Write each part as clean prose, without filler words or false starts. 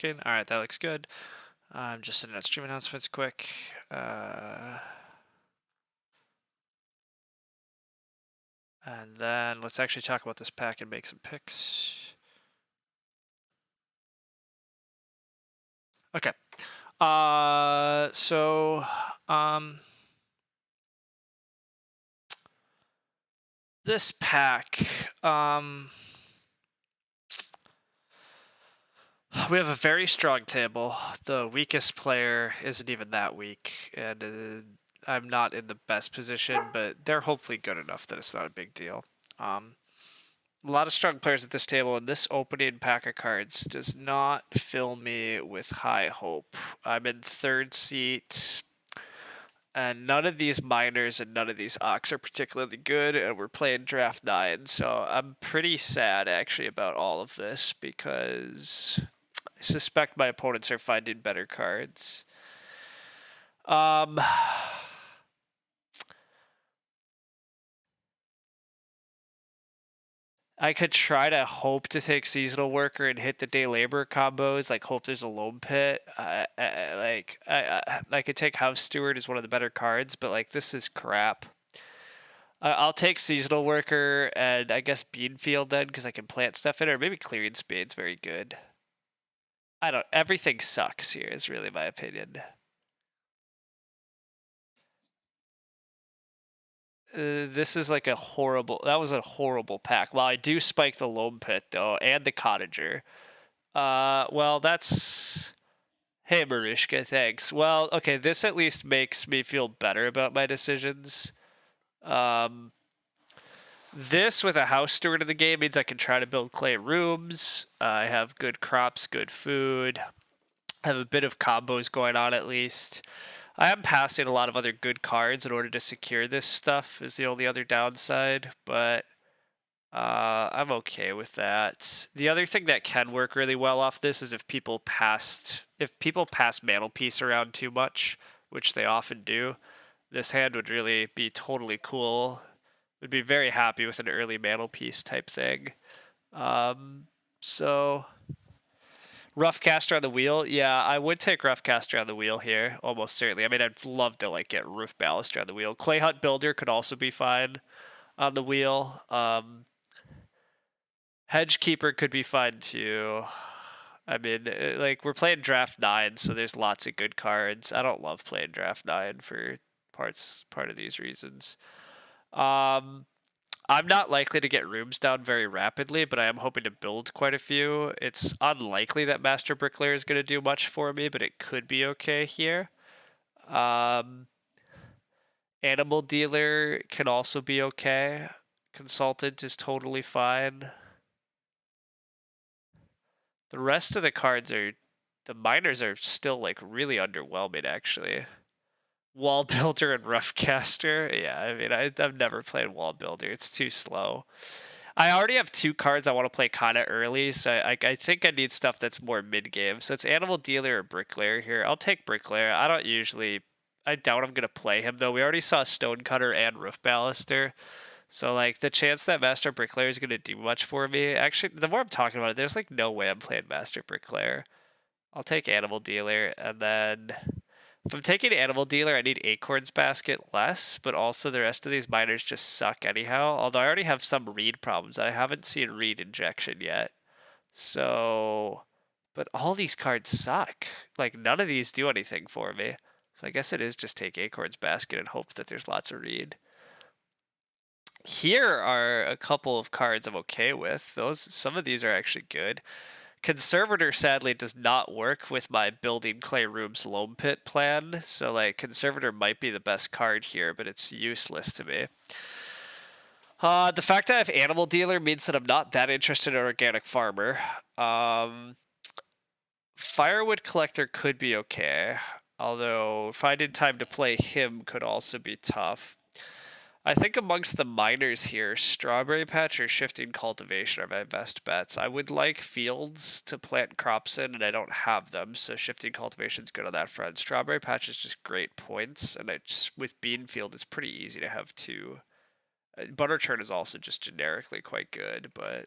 All right, that looks good. I'm just sending out stream announcements quick. And then let's actually talk about this pack and make some picks. Okay. This pack, we have a very strong table. The weakest player isn't even that weak, and I'm not in the best position, but they're hopefully good enough that it's not a big deal. A lot of strong players at this table, and this opening pack of cards does not fill me with high hope. I'm in third seat, and none of these minors and none of these Ox are particularly good, and we're playing draft 9, so I'm pretty sad actually about all of this because I suspect my opponents are finding better cards. I could try to hope to take Seasonal Worker and hit the Day Labor combos, like hope there's a Loam Pit. I could take House Steward as one of the better cards, but like this is crap. I'll take Seasonal Worker and I guess Beanfield then because I can plant stuff in it, or maybe Clearing Spade's very good. Everything sucks here is really my opinion. This is like that was a horrible pack. Well, I do spike the Loam Pit though, and the Cottager. Well, that's... Hey, Marishka, thanks. Well, okay, this at least makes me feel better about my decisions. This, with a House Steward in the game, means I can try to build clay rooms. I have good crops, good food. I have a bit of combos going on at least. I am passing a lot of other good cards in order to secure this stuff, is the only other downside, but I'm okay with that. The other thing that can work really well off this is if people pass Mantelpiece around too much, which they often do, this hand would really be totally cool. Would be very happy with an early Mantelpiece type thing. So Roughcaster on the wheel, yeah, I would take Roughcaster on the wheel here, almost certainly. I mean, I'd love to like get Roof Baluster on the wheel. Clay Hut Builder could also be fine on the wheel. Hedge Keeper could be fine too. I mean, like we're playing draft 9, so there's lots of good cards. I don't love playing draft 9 for part of these reasons. I'm not likely to get rooms down very rapidly, but I am hoping to build quite a few. It's unlikely that Master Bricklayer is going to do much for me, but it could be okay here. Animal Dealer can also be okay. Consultant is totally fine. The rest of the cards the minors are still like really underwhelming actually. Wall Builder and Roughcaster. Yeah, I mean, I've never played Wall Builder. It's too slow. I already have 2 cards I want to play kind of early, so I think I need stuff that's more mid-game. So it's Animal Dealer or Bricklayer here. I'll take Bricklayer. I doubt I'm going to play him, though. We already saw Stonecutter and Roof Baluster. So, like, the chance that Master Bricklayer is going to do much for me... Actually, the more I'm talking about it, there's, like, no way I'm playing Master Bricklayer. I'll take Animal Dealer, and then... If I'm taking Animal Dealer, I need Acorns Basket less, but also the rest of these miners just suck anyhow. Although I already have some read problems. I haven't seen read injection yet. So, but all these cards suck. Like, none of these do anything for me. So I guess it is just take Acorns Basket and hope that there's lots of read. Here are a couple of cards I'm okay with. Some of these are actually good. Conservator sadly does not work with my building clay rooms loam pit plan, so like Conservator might be the best card here, but it's useless to me. The fact that I have Animal Dealer means that I'm not that interested in Organic Farmer. Firewood Collector could be okay, although finding time to play him could also be tough. I think amongst the miners here, Strawberry Patch or Shifting Cultivation are my best bets. I would like fields to plant crops in, and I don't have them, so Shifting Cultivation is good on that front. Strawberry Patch is just great points, and with Beanfield, it's pretty easy to have 2. Butter Churn is also just generically quite good, but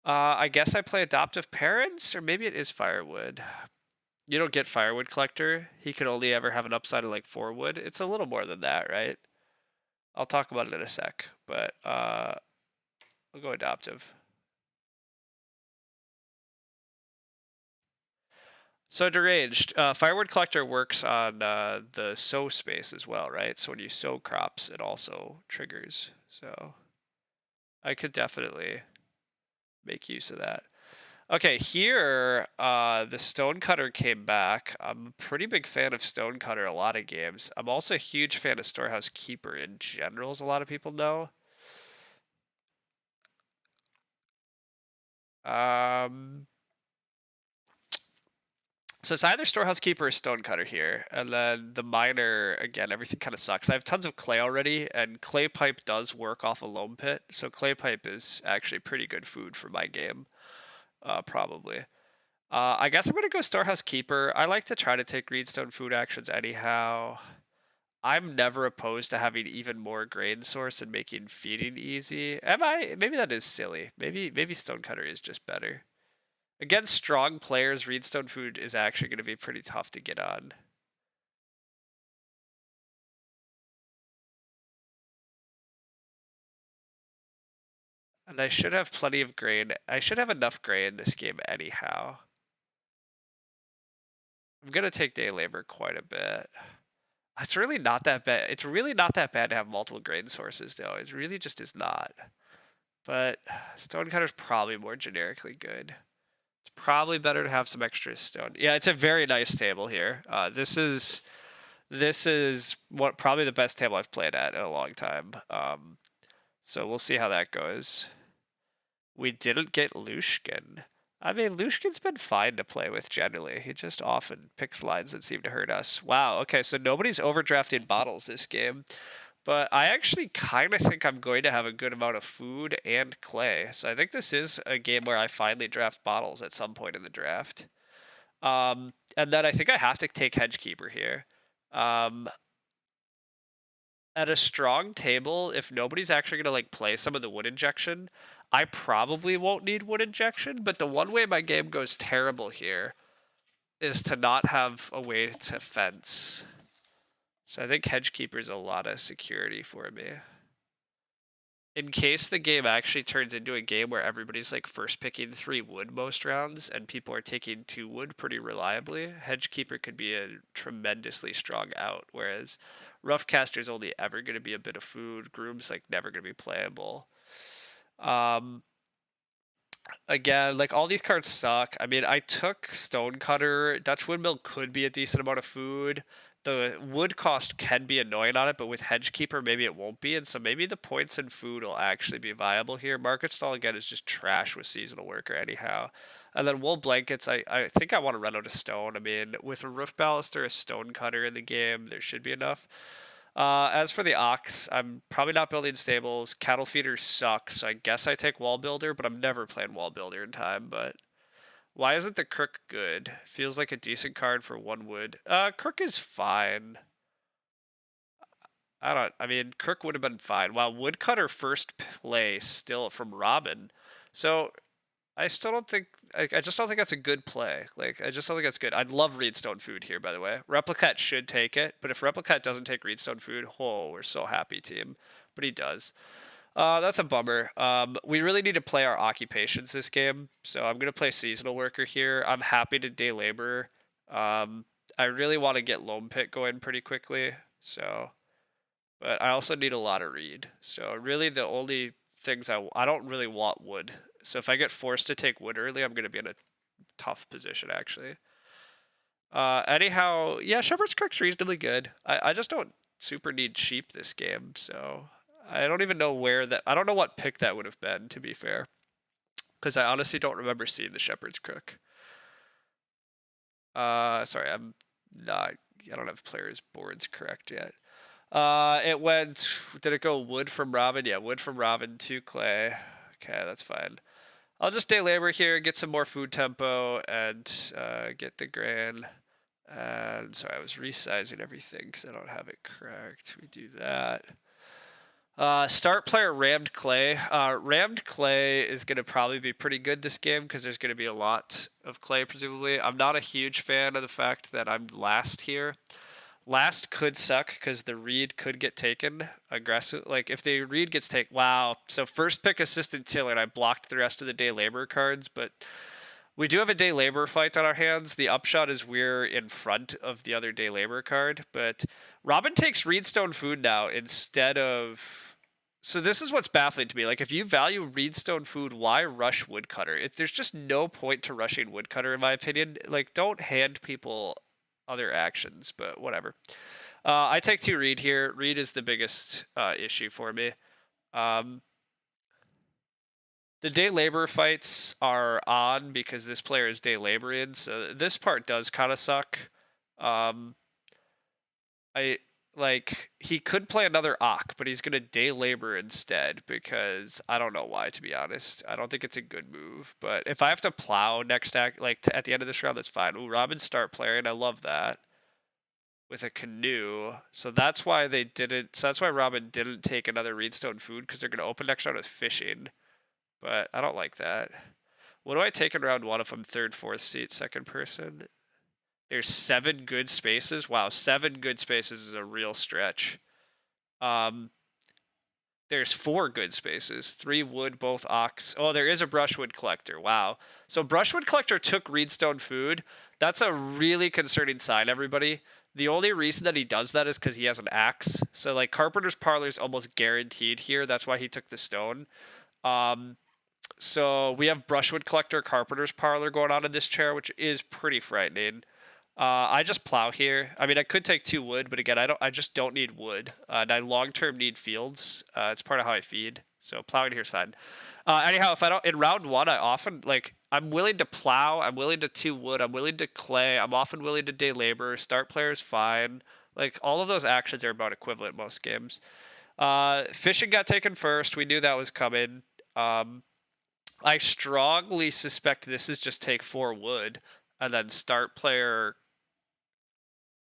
I guess I play Adoptive Parents, or maybe it is Firewood. You don't get Firewood Collector. He could only ever have an upside of like 4 wood. It's a little more than that, right? I'll talk about it in a sec, but we'll go Adoptive. So Deranged, Firewood Collector works on the sow space as well, right? So when you sow crops, it also triggers. So I could definitely make use of that. Okay, here, the Stonecutter came back. I'm a pretty big fan of Stonecutter, a lot of games. I'm also a huge fan of Storehouse Keeper in general, as a lot of people know. Um, so it's either Storehouse Keeper or Stonecutter here. And then the Miner, again, everything kind of sucks. I have tons of clay already, and Clay Pipe does work off a loam pit. So Clay Pipe is actually pretty good food for my game, probably. I guess I'm going to go Storehouse Keeper. I like to try to take Greenstone food actions anyhow. I'm never opposed to having even more grain source and making feeding easy. Am I? Maybe that is silly. Maybe Stonecutter is just better. Against strong players, Reedstone food is actually going to be pretty tough to get on. And I should have plenty of grain. I should have enough grain this game anyhow. I'm going to take day labor quite a bit. It's really not that bad. It's really not that bad to have multiple grain sources, though. It really just is not. But Stonecutter's probably more generically good. It's probably better to have some extra stone. Yeah, it's a very nice table here. This is what probably the best table I've played at in a long time. So we'll see how that goes. We didn't get Lushkin. I mean, Lushkin's been fine to play with generally. He just often picks lines that seem to hurt us. Wow, okay, so nobody's overdrafting bottles this game. But I actually kind of think I'm going to have a good amount of food and clay. So I think this is a game where I finally draft bottles at some point in the draft. And then I think I have to take Hedgekeeper here. At a strong table, if nobody's actually going to like play some of the wood injection, I probably won't need wood injection. But the one way my game goes terrible here is to not have a way to fence. So I think Hedgekeeper is a lot of security for me. In case the game actually turns into a game where everybody's like first picking 3 wood most rounds and people are taking 2 wood pretty reliably, Hedgekeeper could be a tremendously strong out, whereas Roughcaster's only ever going to be a bit of food, Groom's like never going to be playable. Again, like all these cards suck. I mean, I took Stonecutter. Dutch Windmill could be a decent amount of food. The wood cost can be annoying on it, but with Hedgekeeper, maybe it won't be. And so maybe the points and food will actually be viable here. Market Stall, again, is just trash with Seasonal Worker anyhow. And then Wool Blankets, I think I want to run out of stone. I mean, with a Roof Baluster, a Stonecutter in the game, there should be enough. As for the ox, I'm probably not building stables. Cattle feeders suck, so I guess I take wall builder, but I'm never playing wall builder in time. But why isn't the crook good? Feels like a decent card for 1 wood. Crook is fine. I mean, crook would have been fine. Wow, woodcutter first play still from Robin. So I still don't think. I just don't think that's a good play. Like, I just don't think that's good. I'd love Reedstone food here, by the way. Replicat should take it, but if Replicat doesn't take Reedstone food, oh, we're so happy, team. But he does. That's a bummer. We really need to play our occupations this game, so I'm gonna play seasonal worker here. I'm happy to day labor. I really want to get loam pit going pretty quickly, so. But I also need a lot of reed. So really, the only things I don't really want wood. So if I get forced to take wood early, I'm going to be in a tough position, actually. Anyhow, yeah, Shepherd's Crook's reasonably good. I just don't super need sheep this game, so I don't even know where that. I don't know what pick that would have been, to be fair, because I honestly don't remember seeing the Shepherd's Crook. Sorry, I'm not. I don't have players' boards correct yet. It went. Did it go wood from Robin? Yeah, wood from Robin to clay. Okay, that's fine. I'll just day labor here, get some more food tempo, and get the grain. And sorry, I was resizing everything because I don't have it correct. We do that. Start player Rammed Clay. Rammed Clay is going to probably be pretty good this game because there's going to be a lot of clay, presumably. I'm not a huge fan of the fact that I'm last here. Last could suck because the read could get taken aggressive. Like, if the read gets taken, wow. So, first pick assistant tiller, and I blocked the rest of the day labor cards, but we do have a day labor fight on our hands. The upshot is we're in front of the other day labor card, but Robin takes Reedstone Food now instead of. So this is what's baffling to me. Like, if you value Reedstone Food, why rush Woodcutter? There's just no point to rushing Woodcutter, in my opinion. Like, don't hand people other actions, but whatever. I take 2 Reed here. Reed is the biggest issue for me. The day labor fights are on because this player is day laboring, so this part does kind of suck. I like he could play another Ock, but he's gonna day labor instead because I don't know why, to be honest. I don't think it's a good move. But if I have to plow next act, like at the end of this round, that's fine. Ooh, Robin's start player, and I love that with a canoe. So that's why they didn't. So that's why Robin didn't take another Reedstone Food because they're gonna open next round with fishing. But I don't like that. What do I take in round 1 if I'm third, fourth seat, second person? There's 7 good spaces. Wow, 7 good spaces is a real stretch. There's 4 good spaces. 3 wood, both ox. Oh, there is a brushwood collector. Wow. So brushwood collector took Reedstone Food. That's a really concerning sign, everybody. The only reason that he does that is because he has an axe. So, like, Carpenter's Parlor is almost guaranteed here. That's why he took the stone. So we have Brushwood Collector, Carpenter's Parlor going on in this chair, which is pretty frightening. I just plow here. I mean, I could take 2 wood, but again, I just don't need wood. And I long term need fields. It's part of how I feed. So plowing here is fine. Anyhow, if I don't in round 1, I often I'm willing to plow. I'm willing to 2 wood. I'm willing to clay. I'm often willing to day labor. Start player is fine. Like, all of those actions are about equivalent most games. Fishing got taken first. We knew that was coming. I strongly suspect this is just take 4 wood and then start player.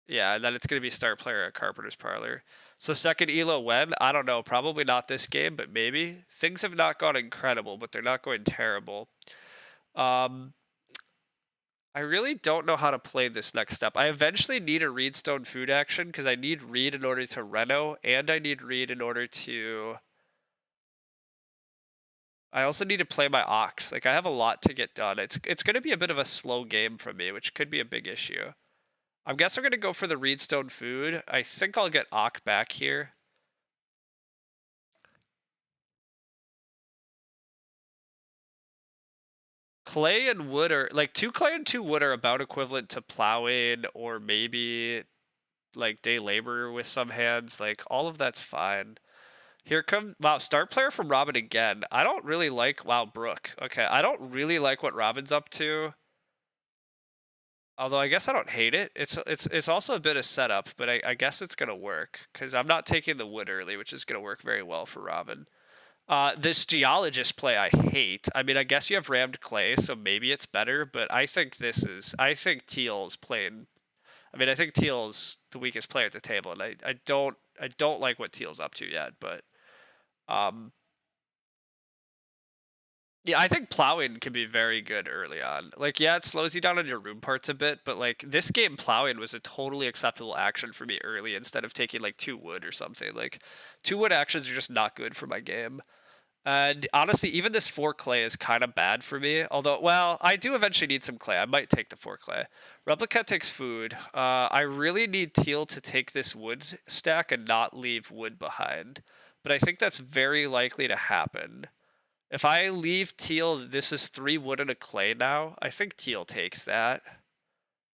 Yeah, and then it's going to be start player at Carpenter's Parlor. So second elo when? I don't know. Probably not this game, but maybe. Things have not gone incredible, but they're not going terrible. I really don't know how to play this next step. I eventually need a Reedstone Food action because I need Reed in order to Reno, and I need Reed in order to... I also need to play my Ox. Like, I have a lot to get done. It's going to be a bit of a slow game for me, which could be a big issue. I guess I'm going to go for the Reedstone Food. I think I'll get Ock back here. Clay and wood are, like, 2 clay and 2 wood are about equivalent to plowing or maybe, like, day labor with some hands. Like, all of that's fine. Here come, wow, start player from Robin again. I don't really like, wow, Brooke. Okay, I don't really like what Robin's up to. Although I guess I don't hate it. It's also a bit of setup, but I guess it's gonna work because I'm not taking the wood early, which is gonna work very well for Robin. This geologist play I hate. I mean, I guess you have rammed clay, so maybe it's better, but I think Teal's playing. I mean, I think Teal's the weakest player at the table, and I don't like what Teal's up to yet, but yeah, I think plowing can be very good early on. Like, yeah, it slows you down on your room parts a bit, but like this game, plowing was a totally acceptable action for me early instead of taking like 2 wood or something. Like, 2 wood actions are just not good for my game. And honestly, even this 4 clay is kind of bad for me. Although, well, I do eventually need some clay. I might take the 4 clay. Replica takes food. I really need Teal to take this wood stack and not leave wood behind. But I think that's very likely to happen. If I leave Teal, this is 3 wood and a clay now. I think Teal takes that.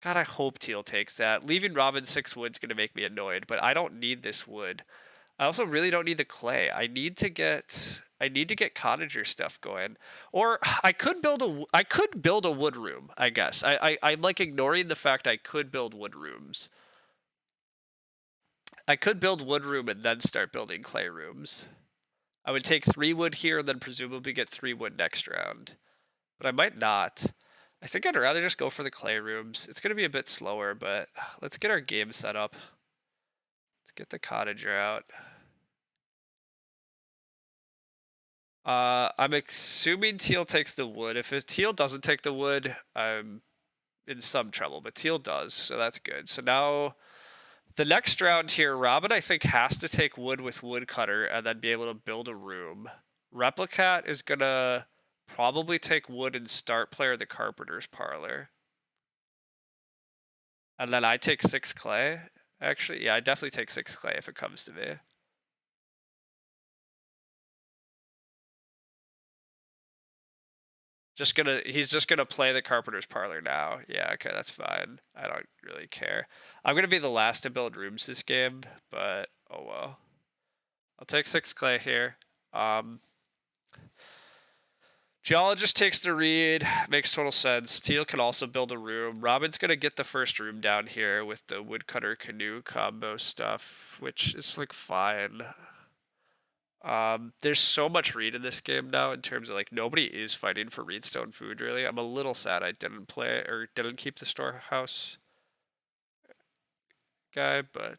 God, I hope Teal takes that. Leaving Robin 6 wood's going to make me annoyed, but I don't need this wood. I also really don't need the clay. I need to get cottager stuff going. Or I could build a wood room, I guess. I'm like ignoring the fact I could build wood rooms. I could build wood room and then start building clay rooms. I would take 3 wood here and then presumably get 3 wood next round. But I might not. I think I'd rather just go for the clay rooms. It's going to be a bit slower, but let's get our game set up. Let's get the cottager out. I'm assuming teal takes the wood. If teal doesn't take the wood, I'm in some trouble, but teal does, so that's good. So now the next round here, Robin, I think, has to take wood with woodcutter and then be able to build a room. Replicat is gonna probably take wood and start player the carpenter's parlor. And then I take 6 clay. Actually, yeah, I definitely take 6 clay if it comes to me. He's just gonna play the carpenter's parlor now. Yeah, okay, that's fine. I don't really care. I'm gonna be the last to build rooms this game, but oh well. I'll take 6 clay here. Geologist takes the read, makes total sense. Teal can also build a room. Robin's gonna get the first room down here with the woodcutter canoe combo stuff, which is like fine. There's so much reed in this game now in terms of like nobody is fighting for reedstone food really. I'm a little sad I didn't play or didn't keep the storehouse guy, but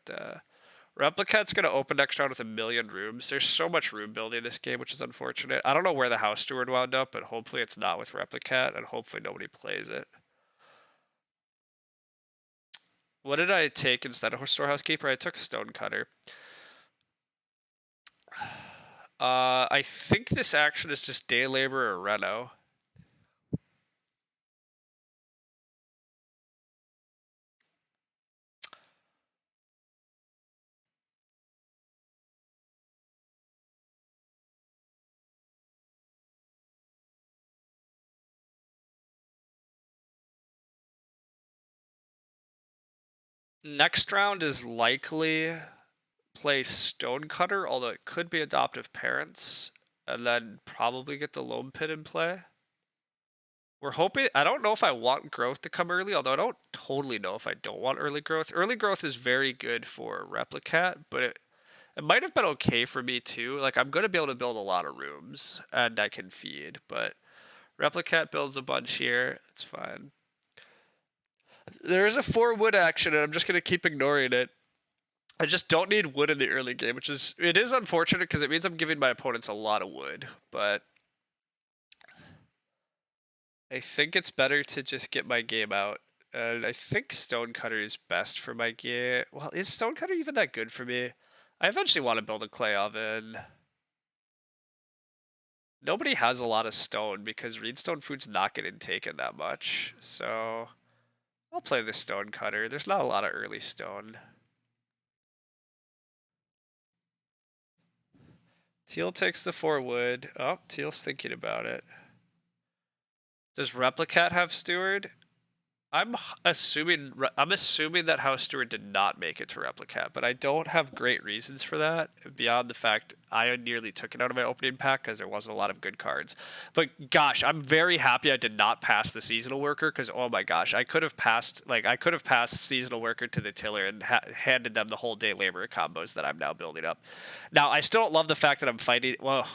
Replicat's gonna open next round with 1,000,000 rooms. There's so much room building in this game, which is unfortunate. I don't know where the house steward wound up, but hopefully it's not with Replicat, and hopefully nobody plays it. What did I take instead of storehouse keeper? I took stonecutter. I think this action is just day labor or reno. Next round is likely play stonecutter, although it could be adoptive parents, and then probably get the loam pit in play. We're hoping. I don't know if I want growth to come early, although I don't totally know if I don't want early growth. Early growth is very good for Replicat, but it might have been okay for me too. Like I'm gonna be able to build a lot of rooms and I can feed, but Replicat builds a bunch here. It's fine. There is a 4 wood action, and I'm just gonna keep ignoring it. I just don't need wood in the early game, which is unfortunate because it means I'm giving my opponents a lot of wood, but I think it's better to just get my game out. And I think Stonecutter is best for my game. Well, is Stonecutter even that good for me? I eventually want to build a clay oven. Nobody has a lot of stone because reedstone food's not getting taken that much. So I'll play the Stonecutter. There's not a lot of early stone. Teal takes the 4 wood. Oh, Teal's thinking about it. Does Replicat have Steward? I'm assuming that House Steward did not make it to Replicat, but I don't have great reasons for that beyond the fact I nearly took it out of my opening pack because there wasn't a lot of good cards. But gosh, I'm very happy I did not pass the Seasonal Worker because oh my gosh, I could have passed Seasonal Worker to the Tiller and handed them the whole day labor combos that I'm now building up. Now I still don't love the fact that I'm fighting. Well,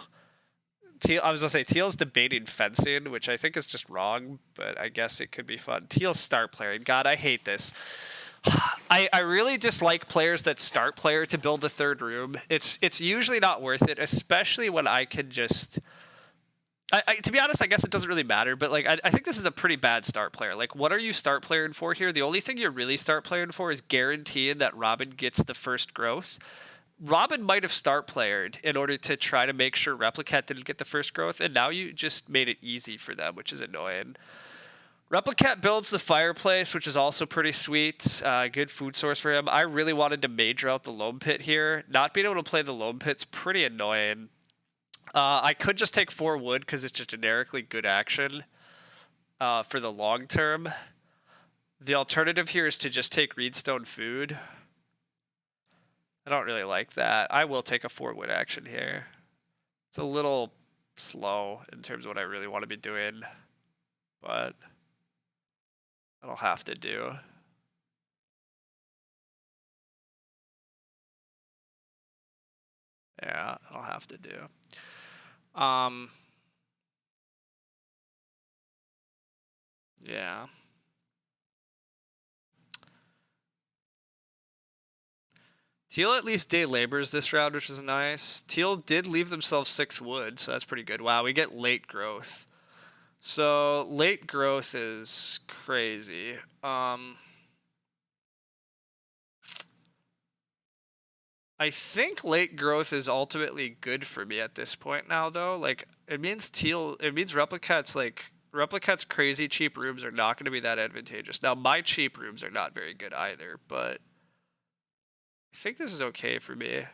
I was gonna say Teal's debating fencing, which I think is just wrong, but I guess it could be fun. Teal's start player. God, I hate this. I really dislike players that start player to build the third room. It's usually not worth it, especially when I can just. To be honest, I guess it doesn't really matter, but like I think this is a pretty bad start player. Like, what are you start playing for here? The only thing you're really start playing for is guaranteeing that Robin gets the first growth. Robin might have start playered in order to try to make sure Replicat didn't get the first growth, and now you just made it easy for them, which is annoying. Replicat builds the fireplace, which is also pretty sweet. Good food source for him. I really wanted to major out the loam pit here. Not being able to play the loam pit's pretty annoying. I could just take 4 wood because it's just generically good action for the long term. The alternative here is to just take reedstone food. I don't really like that. I will take a 4 wood action here. It's a little slow in terms of what I really want to be doing, but that'll have to do. Yeah, that'll have to do. Yeah. Teal at least day labors this round, which is nice. Teal did leave themselves 6 wood, so that's pretty good. Wow, we get late growth. So late growth is crazy. I think late growth is ultimately good for me at this point now, though. Like, it means Replicat's crazy cheap rooms are not going to be that advantageous. Now, my cheap rooms are not very good either, but I think this is okay for me.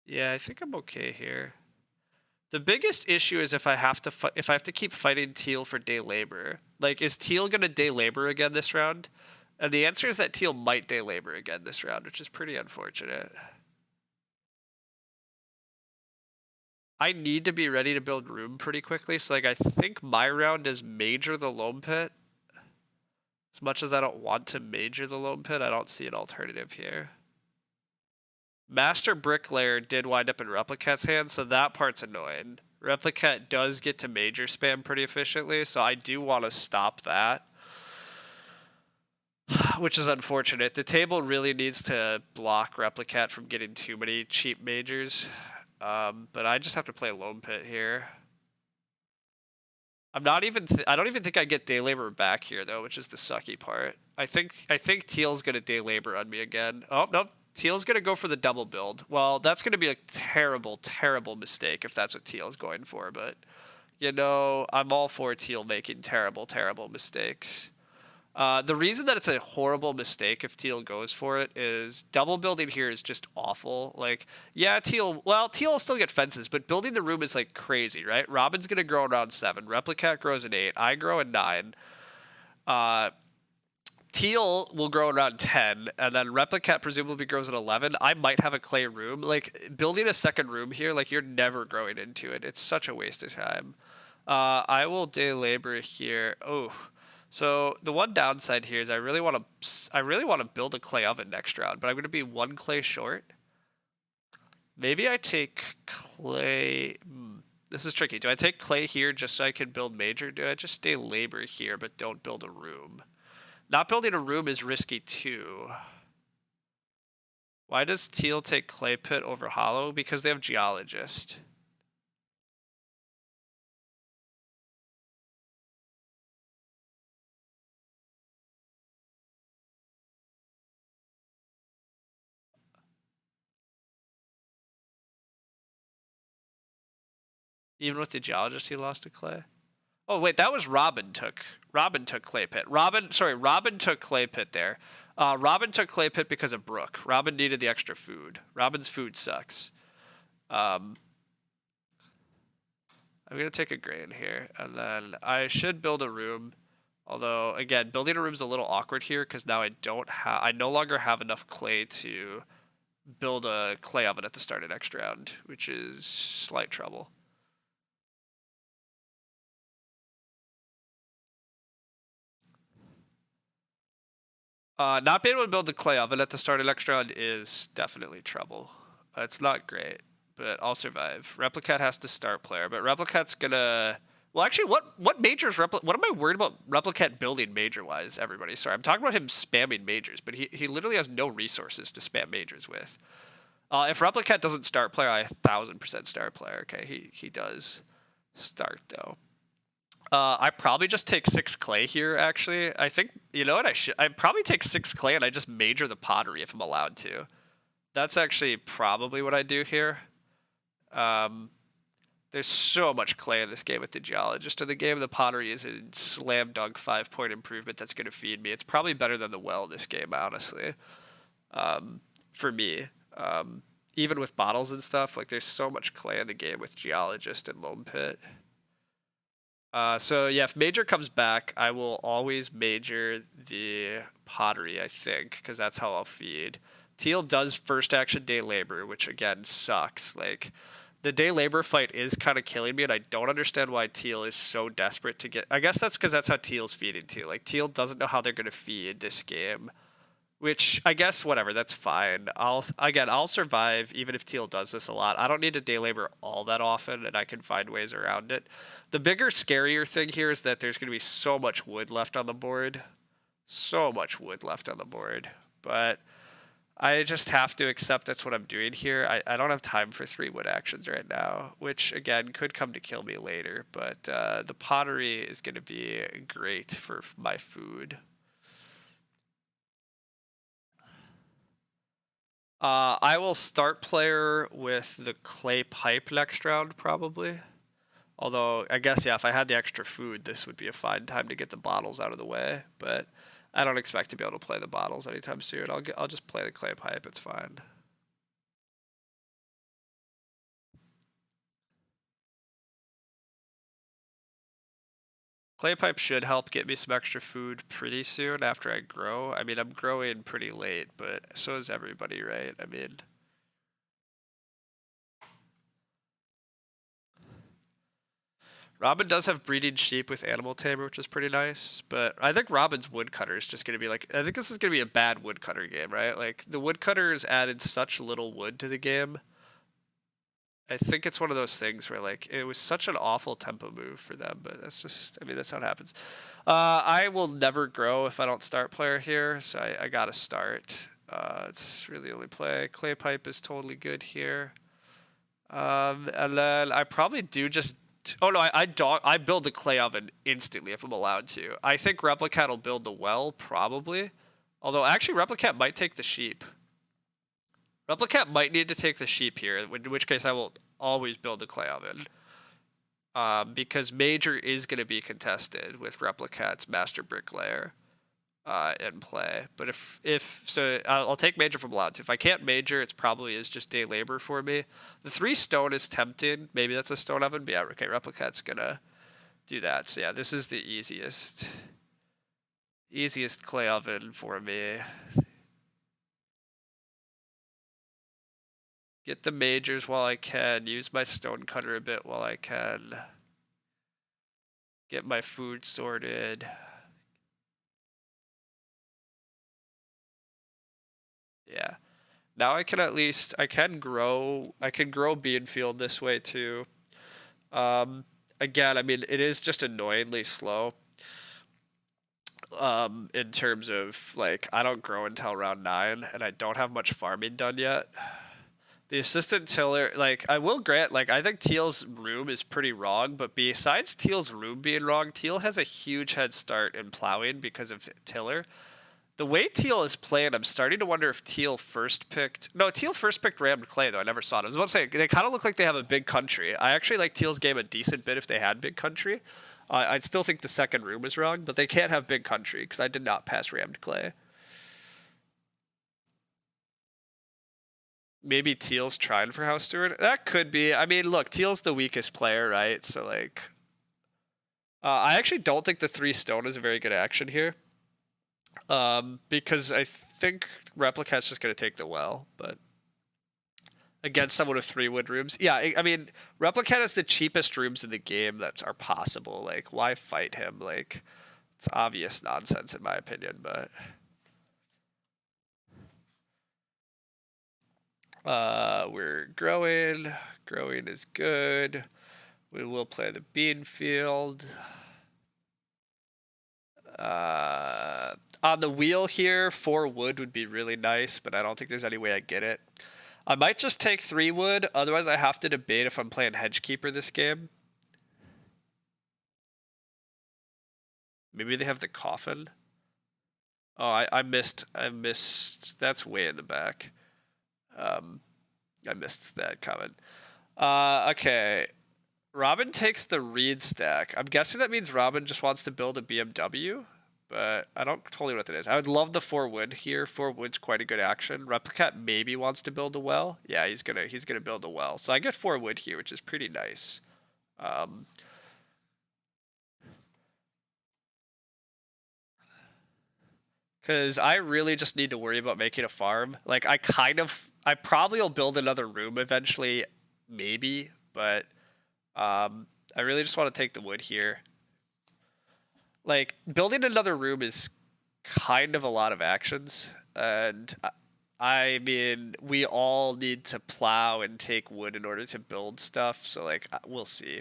Yeah, I think I'm okay here. The biggest issue is if I have to keep fighting Teal for day labor. Like, is Teal gonna day labor again this round? And the answer is that Teal might day labor again this round, which is pretty unfortunate. I need to be ready to build room pretty quickly, so like I think my round is major the loam pit. As much as I don't want to major the loam pit, I don't see an alternative here. Master Bricklayer did wind up in Replicat's hands, so that part's annoying. Replicat does get to major spam pretty efficiently, so I do want to stop that. Which is unfortunate. The table really needs to block Replicat from getting too many cheap majors. But I just have to play Loam Pit here. I don't even think I get Day Labor back here though, which is the sucky part. I think Teal's gonna Day Labor on me again. Oh no, Teal's gonna go for the double build. Well, that's gonna be a terrible, terrible mistake if that's what Teal's going for. But you know, I'm all for Teal making terrible, terrible mistakes. The reason that it's a horrible mistake if Teal goes for it is double building here is just awful. Like, yeah, Teal will still get fences, but building the room is like crazy, right? Robin's going to grow around 7. Replicat grows in 8. I grow in 9. Teal will grow around 10, and then Replicat presumably grows at 11. I might have a clay room. Like, building a second room here, like, you're never growing into it. It's such a waste of time. I will day labor here. Oh. So the one downside here is I really want to build a clay oven next round, but I'm going to be 1 clay short. Maybe I take clay. This is tricky. Do I take clay here just so I can build major? Do I just stay labor here but don't build a room? Not building a room is risky too. Why does Teal take clay pit over hollow? Because they have geologist. Even with the geologist, he lost to clay. Oh wait, that was Robin took clay pit. Robin took clay pit there. Robin took clay pit because of Brooke. Robin needed the extra food. Robin's food sucks. I'm gonna take a grain here, and then I should build a room. Although again, building a room is a little awkward here because now I no longer have enough clay to build a clay oven at the start of next round, which is slight trouble. Not being able to build the clay oven at the start of next round is definitely trouble. It's not great, but I'll survive. Replicat has to start player, but Replicat's gonna. Well, actually, what majors What am I worried about Replicat building major wise? Everybody, sorry, I'm talking about him spamming majors, but he literally has no resources to spam majors with. If Replicat doesn't start player, I 1000% start player. Okay, he does start though. I probably just take 6 clay here, actually. I think, you know what, I probably take 6 clay and I just major the pottery if I'm allowed to. That's actually probably what I do here. There's so much clay in this game with the geologist. In the game, the pottery is a slam dunk 5-point improvement that's going to feed me. It's probably better than the well in this game, honestly. For me. Even with bottles and stuff, like there's so much clay in the game with geologist and loam pit. So yeah, if major comes back, I will always major the pottery, I think, because that's how I'll feed. Teal does first action day labor, which again sucks. Like, the day labor fight is kind of killing me, and I don't understand why Teal is so desperate to get. I guess that's because that's how Teal's feeding too. Like, Teal doesn't know how they're going to feed this game Which I guess whatever, that's fine. I'll survive even if teal does this a lot. I don't need to day labor all that often, and I can find ways around it. The bigger, scarier thing here is that there's going to be so much wood left on the board, so much wood left on the board. But I just have to accept that's what I'm doing here. I don't have time for 3 wood actions right now, which again could come to kill me later. But the pottery is going to be great for my food. I will start player with the clay pipe next round, probably. Although, I guess, yeah, if I had the extra food, this would be a fine time to get the bottles out of the way. But I don't expect to be able to play the bottles anytime soon. I'll just play the clay pipe. It's fine. Clay pipe should help get me some extra food pretty soon after I grow. I mean, I'm growing pretty late, but so is everybody, right? I mean... Robin does have breeding sheep with animal tamer, which is pretty nice, but I think Robin's woodcutter is just going to be like, I think this is going to be a bad woodcutter game, right? Like, the woodcutters added such little wood to the game. I think it's one of those things where, like, it was such an awful tempo move for them, but that's just, I mean, that's how it happens. I will never grow if I don't start player here, so I gotta start. It's really the only play. Clay pipe is totally good here. And then I probably do just... Oh no, I build the clay oven instantly if I'm allowed to. I think Replicat will build the well, probably. Although, actually, Replicat might take the sheep. Replicat might need to take the sheep here, in which case I will always build the clay oven. Because Major is going to be contested with Replicat's Master Bricklayer in play. But so I'll take Major from allowed to. If I can't Major, it probably is just day labor for me. The 3 stone is tempting. Maybe that's a stone oven. But yeah, okay, Replicat's going to do that. So yeah, this is the easiest clay oven for me. Get the majors while I can. Use my stone cutter a bit while I can. Get my food sorted. Yeah. Now I can at least, I can grow Beanfield this way too. Again, I mean, it is just annoyingly slow. In terms of, like, I don't grow until round 9, and I don't have much farming done yet. The assistant tiller, like, I will grant, like, I think Teal's room is pretty wrong, but besides Teal's room being wrong, Teal has a huge head start in plowing because of tiller. The way Teal is playing, I'm starting to wonder if Teal first picked rammed clay, though. I never saw it. I was about to say, they kind of look like they have a big country. I actually like Teal's game a decent bit if they had big country. I still think the second room is wrong, but they can't have big country because I did not pass rammed clay. Maybe Teal's trying for House Steward. That could be. I mean, look, Teal's the weakest player, right? So, like... I actually don't think the 3 stone is a very good action here. Because I think Replicat's just going to take the well, but... Against someone with 3 wood rooms. Yeah, I mean, Replicat has the cheapest rooms in the game that are possible. Like, why fight him? Like, it's obvious nonsense in my opinion, but... We're growing. Growing is good. We will play the bean field. On the wheel here, 4 wood would be really nice, but I don't think there's any way I get it. I might just take 3 wood, otherwise I have to debate if I'm playing Hedgekeeper this game. Maybe they have the coffin. Oh, I missed. That's way in the back. I missed that comment. Okay. Robin takes the reed stack. I'm guessing that means Robin just wants to build a BMW, but I don't totally know what that is. I would love the 4 wood here. 4 wood's quite a good action. Replicat maybe wants to build a well. Yeah, he's gonna build a well. So I get 4 wood here, which is pretty nice. Because I really just need to worry about making a farm. Like, I probably will build another room eventually, maybe, but I really just want to take the wood here. Like, building another room is kind of a lot of actions, and I mean, we all need to plow and take wood in order to build stuff, so like we'll see.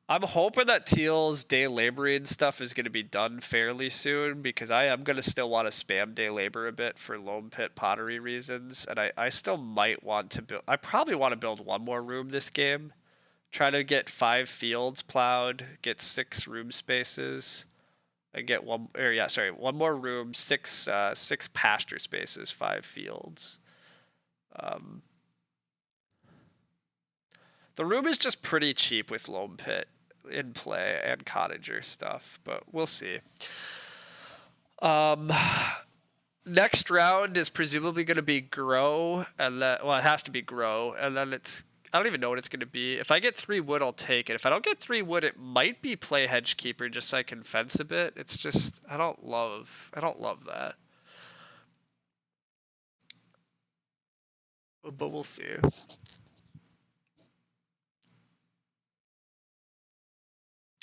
I'm hoping that Teal's day laboring stuff is going to be done fairly soon, because I am going to still want to spam day labor a bit for loam pit pottery reasons, and I still might want to build. I probably want to build one more room this game. Try to get 5 fields plowed, get 6 room spaces, and get one more room, 6 pasture spaces, 5 fields. The room is just pretty cheap with loam pit in play and cottager stuff, but we'll see. Next round is presumably going to be grow, and then, well, it has to be grow, and then I don't even know what it's going to be. If I get 3 wood, I'll take it. If I don't get 3 wood, it might be play hedge keeper just so I can fence a bit. It's just I don't love that. But we'll see.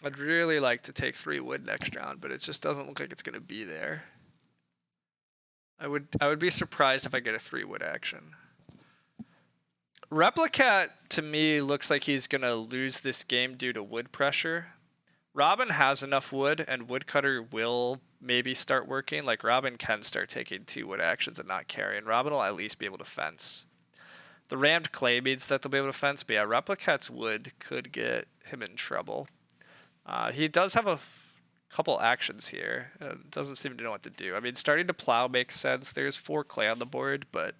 I'd really like to take 3 wood next round, but it just doesn't look like it's going to be there. I would be surprised if I get a 3 wood action. Replicat, to me, looks like he's going to lose this game due to wood pressure. Robin has enough wood, and Woodcutter will maybe start working. Like, Robin can start taking 2 wood actions and not carry, and Robin will at least be able to fence. The rammed clay means that they'll be able to fence, but yeah, Replicat's wood could get him in trouble. He does have a couple actions here, and doesn't seem to know what to do. I mean, starting to plow makes sense. There's 4 clay on the board, but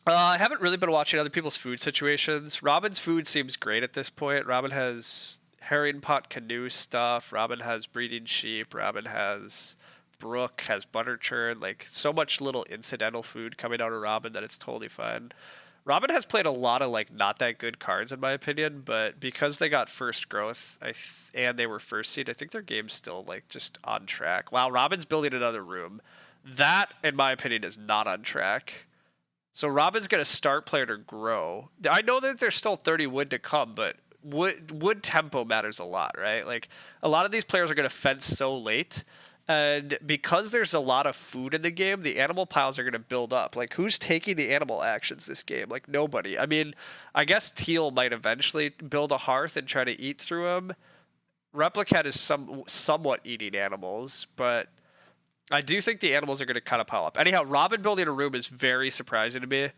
I haven't really been watching other people's food situations. Robin's food seems great at this point. Robin has herring pot canoe stuff. Robin has breeding sheep. Robin has brook, has butter churn. Like, so much little incidental food coming out of Robin that it's totally fine. Robin has played a lot of like not that good cards in my opinion, but because they got first growth and they were first seed, I think their game's still like just on track. Wow, Robin's building another room. That, in my opinion, is not on track. So Robin's gonna start player to grow. I know that there's still 30 wood to come, but wood tempo matters a lot, right? Like, a lot of these players are gonna fence so late. And because there's a lot of food in the game, the animal piles are going to build up. Like, who's taking the animal actions this game? Like, nobody. I mean, I guess Teal might eventually build a hearth and try to eat through them. Replicat is somewhat eating animals, but I do think the animals are going to kind of pile up. Anyhow, Robin building a room is very surprising to me.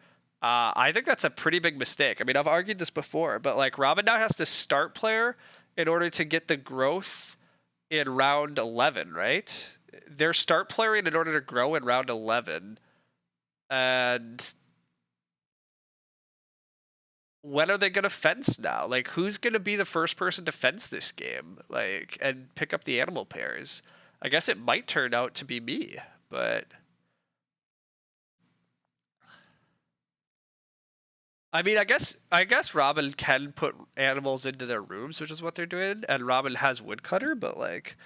I think that's a pretty big mistake. I mean, I've argued this before, but like, Robin now has to start player in order to get the growth in round 11, right? They're start playing in order to grow in round 11. And when are they going to fence now? Like, who's going to be the first person to fence this game? Like, and pick up the animal pairs? I guess it might turn out to be me, but I mean, I guess Robin can put animals into their rooms, which is what they're doing, and Robin has woodcutter, but like,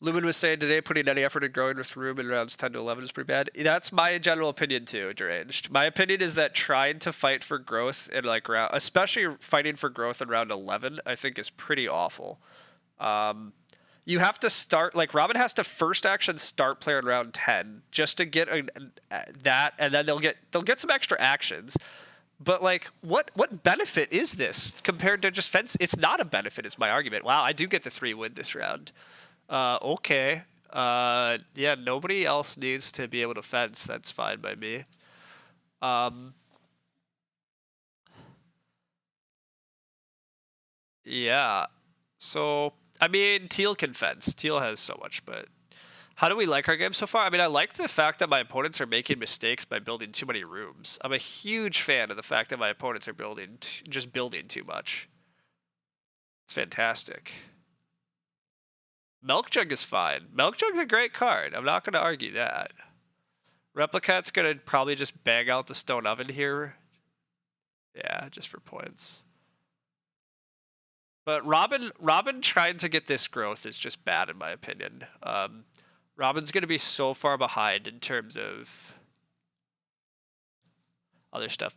Lumen was saying today, putting any effort in growing with room in rounds 10 to 11 is pretty bad. That's my general opinion too, Deranged. My opinion is that trying to fight for growth in like round, especially fighting for growth in round 11, I think is pretty awful. You have to start, like, Robin has to first action start player in round 10 just to get that, and then they'll get some extra actions. But like, what benefit is this compared to just fence? It's not a benefit, is my argument. Wow, I do get the 3 win this round. Okay. Yeah, nobody else needs to be able to fence. That's fine by me. Yeah. So, I mean, Teal can fence. Teal has so much, but how do we like our game so far? I mean, I like the fact that my opponents are making mistakes by building too many rooms. I'm a huge fan of the fact that my opponents are just building too much. It's fantastic. Milk Jug is fine. Milk Jug's a great card. I'm not going to argue that. Replicat's going to probably just bang out the stone oven here. Yeah, just for points. But Robin trying to get this growth is just bad in my opinion. Robin's going to be so far behind in terms of other stuff.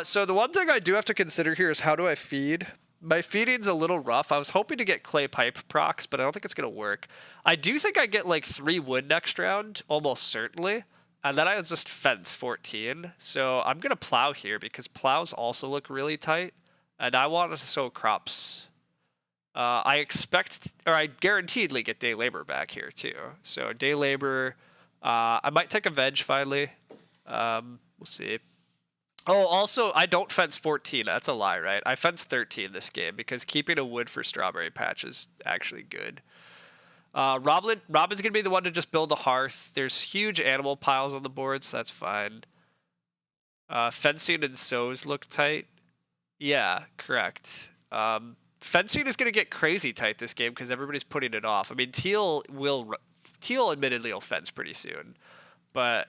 So the one thing I do have to consider here is, how do I feed? My feeding's a little rough. I was hoping to get clay pipe procs, but I don't think it's gonna work. I do think I get like 3 wood next round, almost certainly. And then I just fence 14. So I'm gonna plow here because plows also look really tight. And I want to sow crops. I expect, or I guaranteedly get day labor back here too. So day labor, I might take a veg finally. We'll see. Oh, also, I don't fence 14. That's a lie, right? I fence 13 this game because keeping a wood for strawberry patch is actually good. Robin's going to be the one to just build a hearth. There's huge animal piles on the board, so that's fine. Fencing and sows look tight. Yeah, correct. Fencing is going to get crazy tight this game because everybody's putting it off. I mean, Teal admittedly will fence pretty soon, but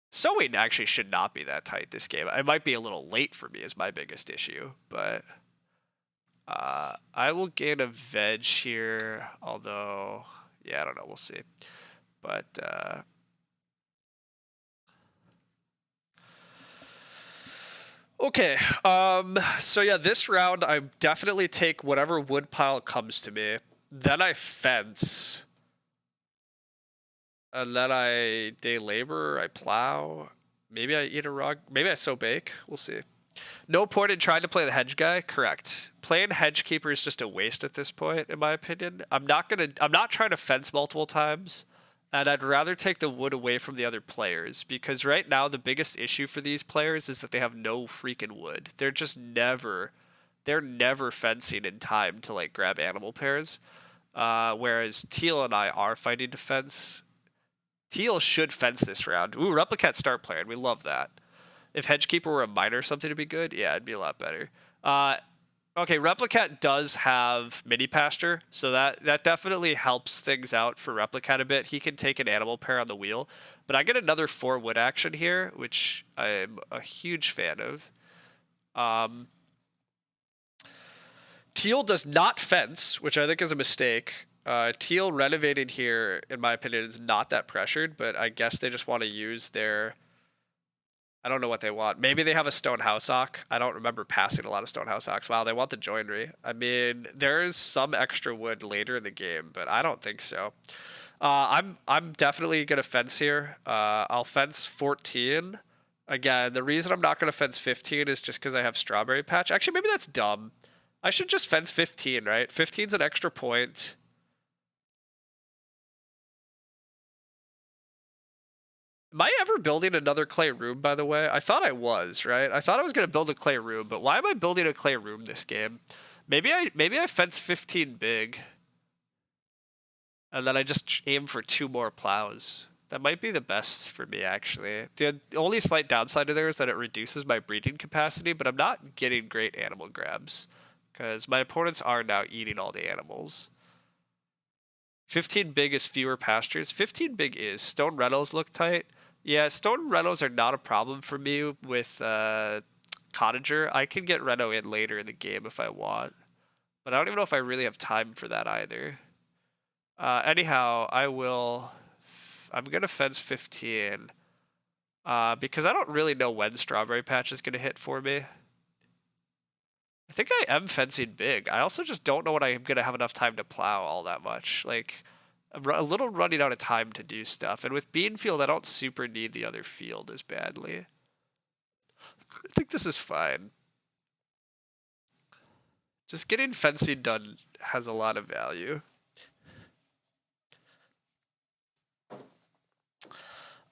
sowing actually should not be that tight this game. It might be a little late for me is my biggest issue, but I will gain a veg here, although, yeah, I don't know, we'll see. But okay, so yeah, this round I definitely take whatever wood pile comes to me. Then I fence. And then I day labor, I plow. Maybe I eat a rug. Maybe I sow bake. We'll see. No point in trying to play the hedge guy. Correct. Playing hedge keeper is just a waste at this point, in my opinion. I'm not trying to fence multiple times, and I'd rather take the wood away from the other players because right now the biggest issue for these players is that they have no freaking wood. They're never fencing in time to like grab animal pairs. Whereas Teal and I are fighting to fence. Teal should fence this round. Ooh, Replicat start playing. We love that. If Hedgekeeper were a miner or something to be good, yeah, it'd be a lot better. Okay, Replicat does have mini pasture, so that definitely helps things out for Replicat a bit. He can take an animal pair on the wheel, but I get another 4 wood action here, which I'm a huge fan of. Teal does not fence, which I think is a mistake. Teal renovating here, in my opinion, is not that pressured, but I guess they just want to use their... I don't know what they want. Maybe they have a stone house ock. I don't remember passing a lot of stone house ocks. Wow, they want the joinery. I mean, there is some extra wood later in the game, but I don't think so. I'm definitely gonna fence here. I'll fence 14. Again, the reason I'm not gonna fence 15 is just because I have strawberry patch. Actually, maybe that's dumb. I should just fence 15, right? 15's an extra point. Am I ever building another clay room, by the way? I thought I was, right? I thought I was going to build a clay room, but why am I building a clay room this game? Maybe I fence 15 big. And then I just aim for 2 more plows. That might be the best for me, actually. The only slight downside of there is that it reduces my breeding capacity, but I'm not getting great animal grabs. Because my opponents are now eating all the animals. 15 big is fewer pastures. 15 big is. Stone Reynolds look tight. Yeah, stone Renos are not a problem for me with Cottager. I can get Reno in later in the game if I want. But I don't even know if I really have time for that either. Anyhow, I'm going to fence 15. Because I don't really know when Strawberry Patch is going to hit for me. I think I am fencing big. I also just don't know when I'm going to have enough time to plow all that much. Like... I'm a little running out of time to do stuff. And with Beanfield, I don't super need the other field as badly. I think this is fine. Just getting fencing done has a lot of value.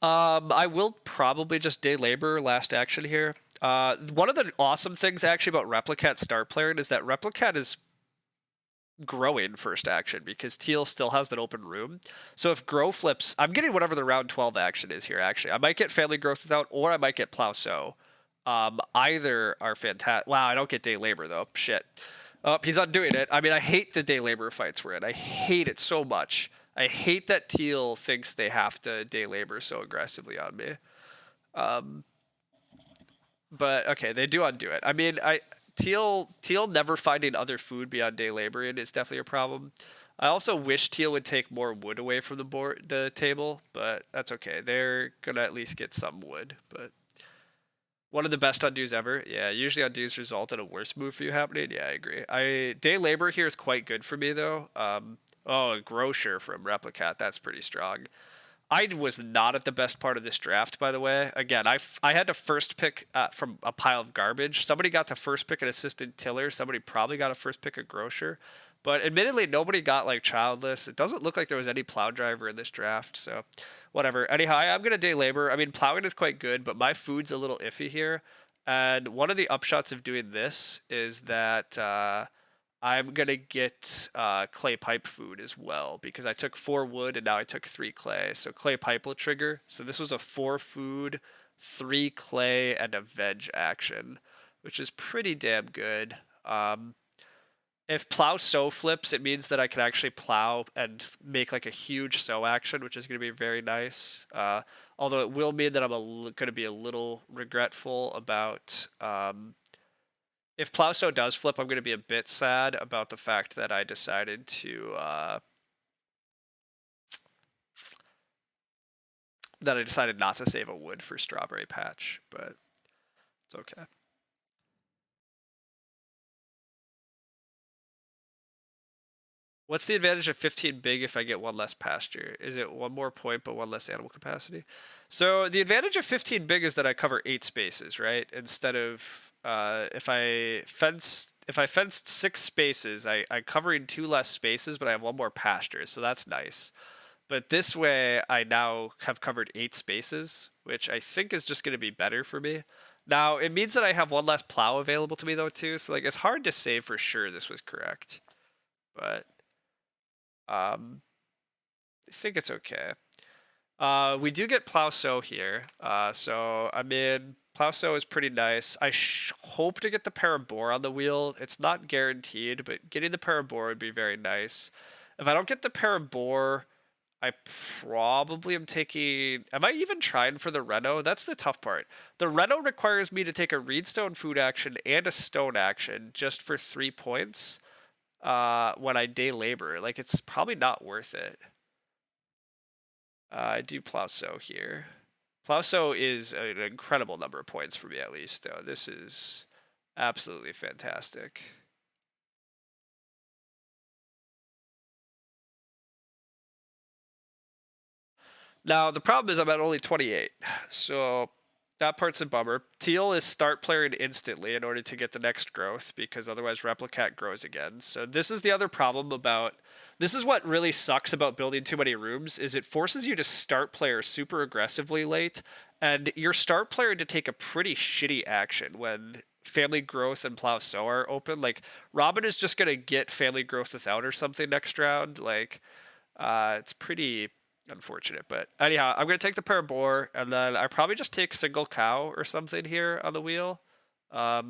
I will probably just day labor last action here. One of the awesome things actually about Replicat start playing is that Replicat is growing first action because Teal still has that open room. So if grow flips, I'm getting whatever the round 12 action is here, actually. I might get family growth without, or I might get plow sow. Either are fantastic. Wow, I don't get day labor, though. Shit. Oh, he's undoing it. I mean, I hate the day labor fights we're in. I hate it so much. I hate that Teal thinks they have to day labor so aggressively on me. But, okay, they do undo it. I mean, Teal never finding other food beyond day laboring is definitely a problem. I also wish Teal would take more wood away from the table, but that's okay. They're gonna at least get some wood. But One of the best undos ever. Yeah, usually undos result in a worse move for you happening. Yeah, I agree. Day labor here is quite good for me though. Oh, a grocer from Replicat. That's pretty strong. I was not at the best part of this draft, by the way. Again, I had to first pick from a pile of garbage. Somebody got to first pick an assistant tiller. Somebody probably got to first pick a grocer. But admittedly, nobody got like childless. It doesn't look like there was any plow driver in this draft. So whatever. Anyhow, I'm going to day labor. I mean, plowing is quite good, but my food's a little iffy here. And one of the upshots of doing this is that I'm gonna get clay pipe food as well because I took 4 wood and now I took 3 clay. So clay pipe will trigger. So this was a 4 food, 3 clay, and a veg action, which is pretty damn good. If plow sow flips, it means that I can actually plow and make like a huge sow action, which is going to be very nice. Although it will mean that I'm going to be a little regretful about if plow sow does flip. I'm going to be a bit sad about the fact that I decided to not to save a wood for strawberry patch, but it's okay. What's the advantage of 15 big if I get 1 less pasture? Is it 1 more point but 1 less animal capacity? So the advantage of 15 big is that I cover 8 spaces, right? Instead of if I fenced 6 spaces, I'm covering 2 less spaces, but I have 1 more pasture, so that's nice. But this way, I now have covered 8 spaces, which I think is just going to be better for me. Now, it means that I have 1 less plow available to me, though, too. So, like, it's hard to say for sure this was correct. But I think it's okay. We do get plow sow here. So, I mean, plow sow is pretty nice. I hope to get the parabore on the wheel. It's not guaranteed, but getting the parabore would be very nice. If I don't get the parabore, I probably am taking. Am I even trying for the Reno? That's the tough part. The Reno requires me to take a Reedstone food action and a stone action just for 3 points when I day labor. Like, it's probably not worth it. I do plow sow here. Plow sow is an incredible number of points for me, at least, though. This is absolutely fantastic. Now, the problem is I'm at only 28, so that part's a bummer. Teal is start playing instantly in order to get the next growth, because otherwise Replicat grows again. So this is the other problem about... This is what really sucks about building too many rooms, is it forces you to start player super aggressively late, and your start player to take a pretty shitty action when family growth and plow sow are open. Like, Robin is just going to get family growth without or something next round. Like, it's pretty unfortunate, but anyhow, I'm gonna take the parabore, and then I probably just take single cow or something here on the wheel. Yeah,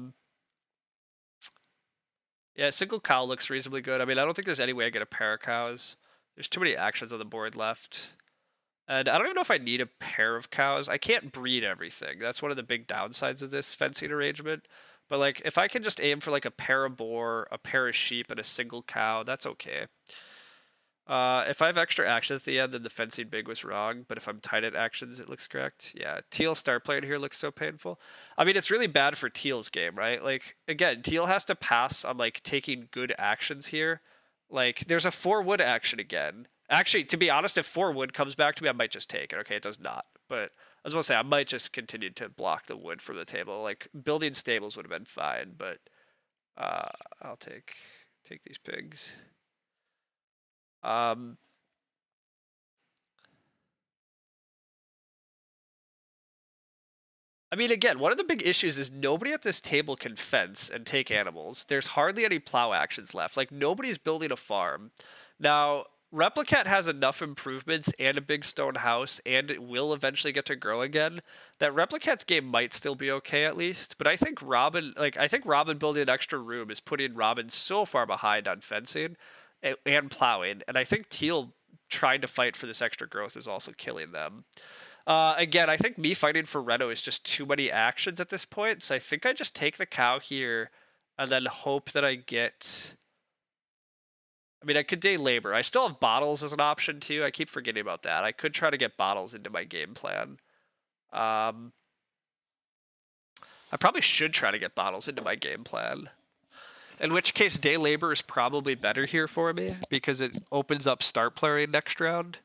single cow looks reasonably good. I mean, I don't think there's any way I get a pair of cows. There's too many actions on the board left. And I don't even know if I need a pair of cows. I can't breed everything. That's one of the big downsides of this fencing arrangement. But like, if I can just aim for like a pair of boar, a pair of sheep, and a single cow, that's okay. If I have extra actions at the end, then the fencing big was wrong. But if I'm tight at actions, it looks correct. Yeah, Teal star playing here looks so painful. I mean, it's really bad for Teal's game, right? Like, again, Teal has to pass on, like, taking good actions here. Like, there's a 4 wood action again. Actually, to be honest, if 4 wood comes back to me, I might just take it. Okay, it does not. But I was going to say, I might just continue to block the wood from the table. Like, building stables would have been fine, but I'll take these pigs. I mean, again, one of the big issues is nobody at this table can fence and take animals. There's hardly any plow actions left. Like, nobody's building a farm. Now, Replicat has enough improvements and a big stone house, and it will eventually get to grow again, that Replicat's game might still be okay at least. But I think Robin building an extra room is putting Robin so far behind on fencing and plowing, and I think Teal trying to fight for this extra growth is also killing them. Again, I think me fighting for Reno is just too many actions at this point, so I think I just take the cow here and then hope that I get... I mean, I could day labor. I still have bottles as an option, too. I keep forgetting about that. I could try to get bottles into my game plan. I probably should try to get bottles into my game plan. In which case, day labor is probably better here for me because it opens up start playing next round.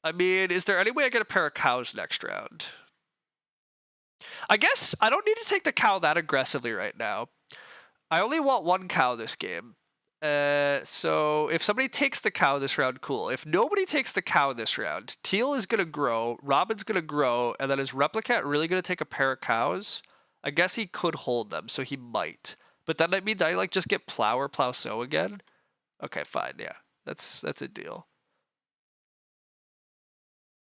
I mean, is there any way I get a pair of cows next round? I guess I don't need to take the cow that aggressively right now. I only want one cow this game. So if somebody takes the cow this round, cool. If nobody takes the cow this round, Teal is going to grow, Robin's going to grow, and then is Replicat really going to take a pair of cows? I guess he could hold them, so he might. But that might mean I like just get plow or plow sow again. Okay, fine, yeah. That's a deal.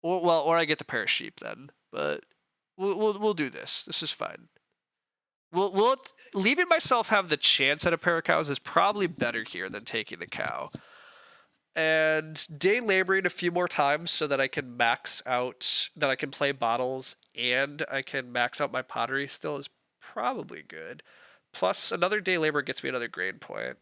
Or I get the pair of sheep then. But we'll do this. This is fine. We'll leaving myself have the chance at a pair of cows is probably better here than taking the cow. And day laboring a few more times so that I can max out, that I can play bottles and I can max out my pottery still is probably good. Plus another day labor gets me another grain point.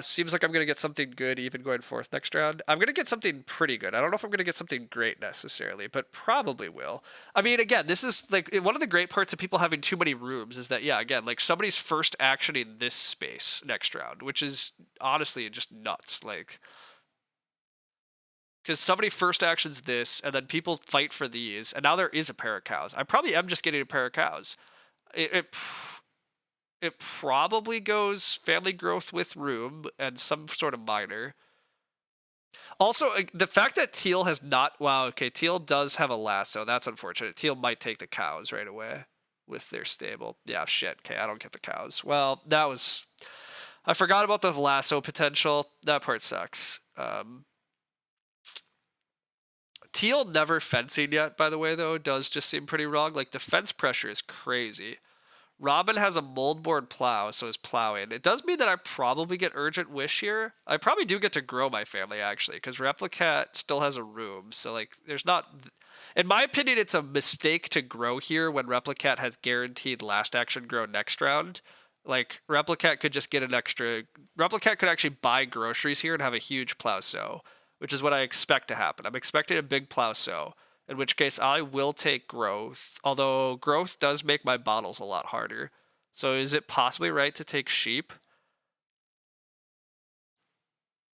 Seems like I'm going to get something good even going forth next round. I'm going to get something pretty good. I don't know if I'm going to get something great necessarily, but probably will. I mean, again, this is like one of the great parts of people having too many rooms is that, yeah, again, like somebody's first actioning this space next round, which is honestly just nuts. Like, because somebody first actions this and then people fight for these, and now there is a pair of cows. I probably am just getting a pair of cows. It probably goes family growth with room and some sort of minor. Also, the fact that Teal has not... Wow, okay, Teal does have a lasso. That's unfortunate. Teal might take the cows right away with their stable. Yeah, shit. Okay, I don't get the cows. Well, that was... I forgot about the lasso potential. That part sucks. Teal never fencing yet, by the way, though, does just seem pretty wrong. Like, the fence pressure is crazy. Robin has a moldboard plow, so is plowing. It does mean that I probably get Urgent Wish here. I probably do get to grow my family, actually, because Replicat still has a room. So, like, there's not... In my opinion, it's a mistake to grow here when Replicat has guaranteed last action grow next round. Like, Replicat could just get an extra... Replicat could actually buy groceries here and have a huge plow sow, which is what I expect to happen. I'm expecting a big plow sow. In which case, I will take growth, although growth does make my bottles a lot harder. So is it possibly right to take sheep?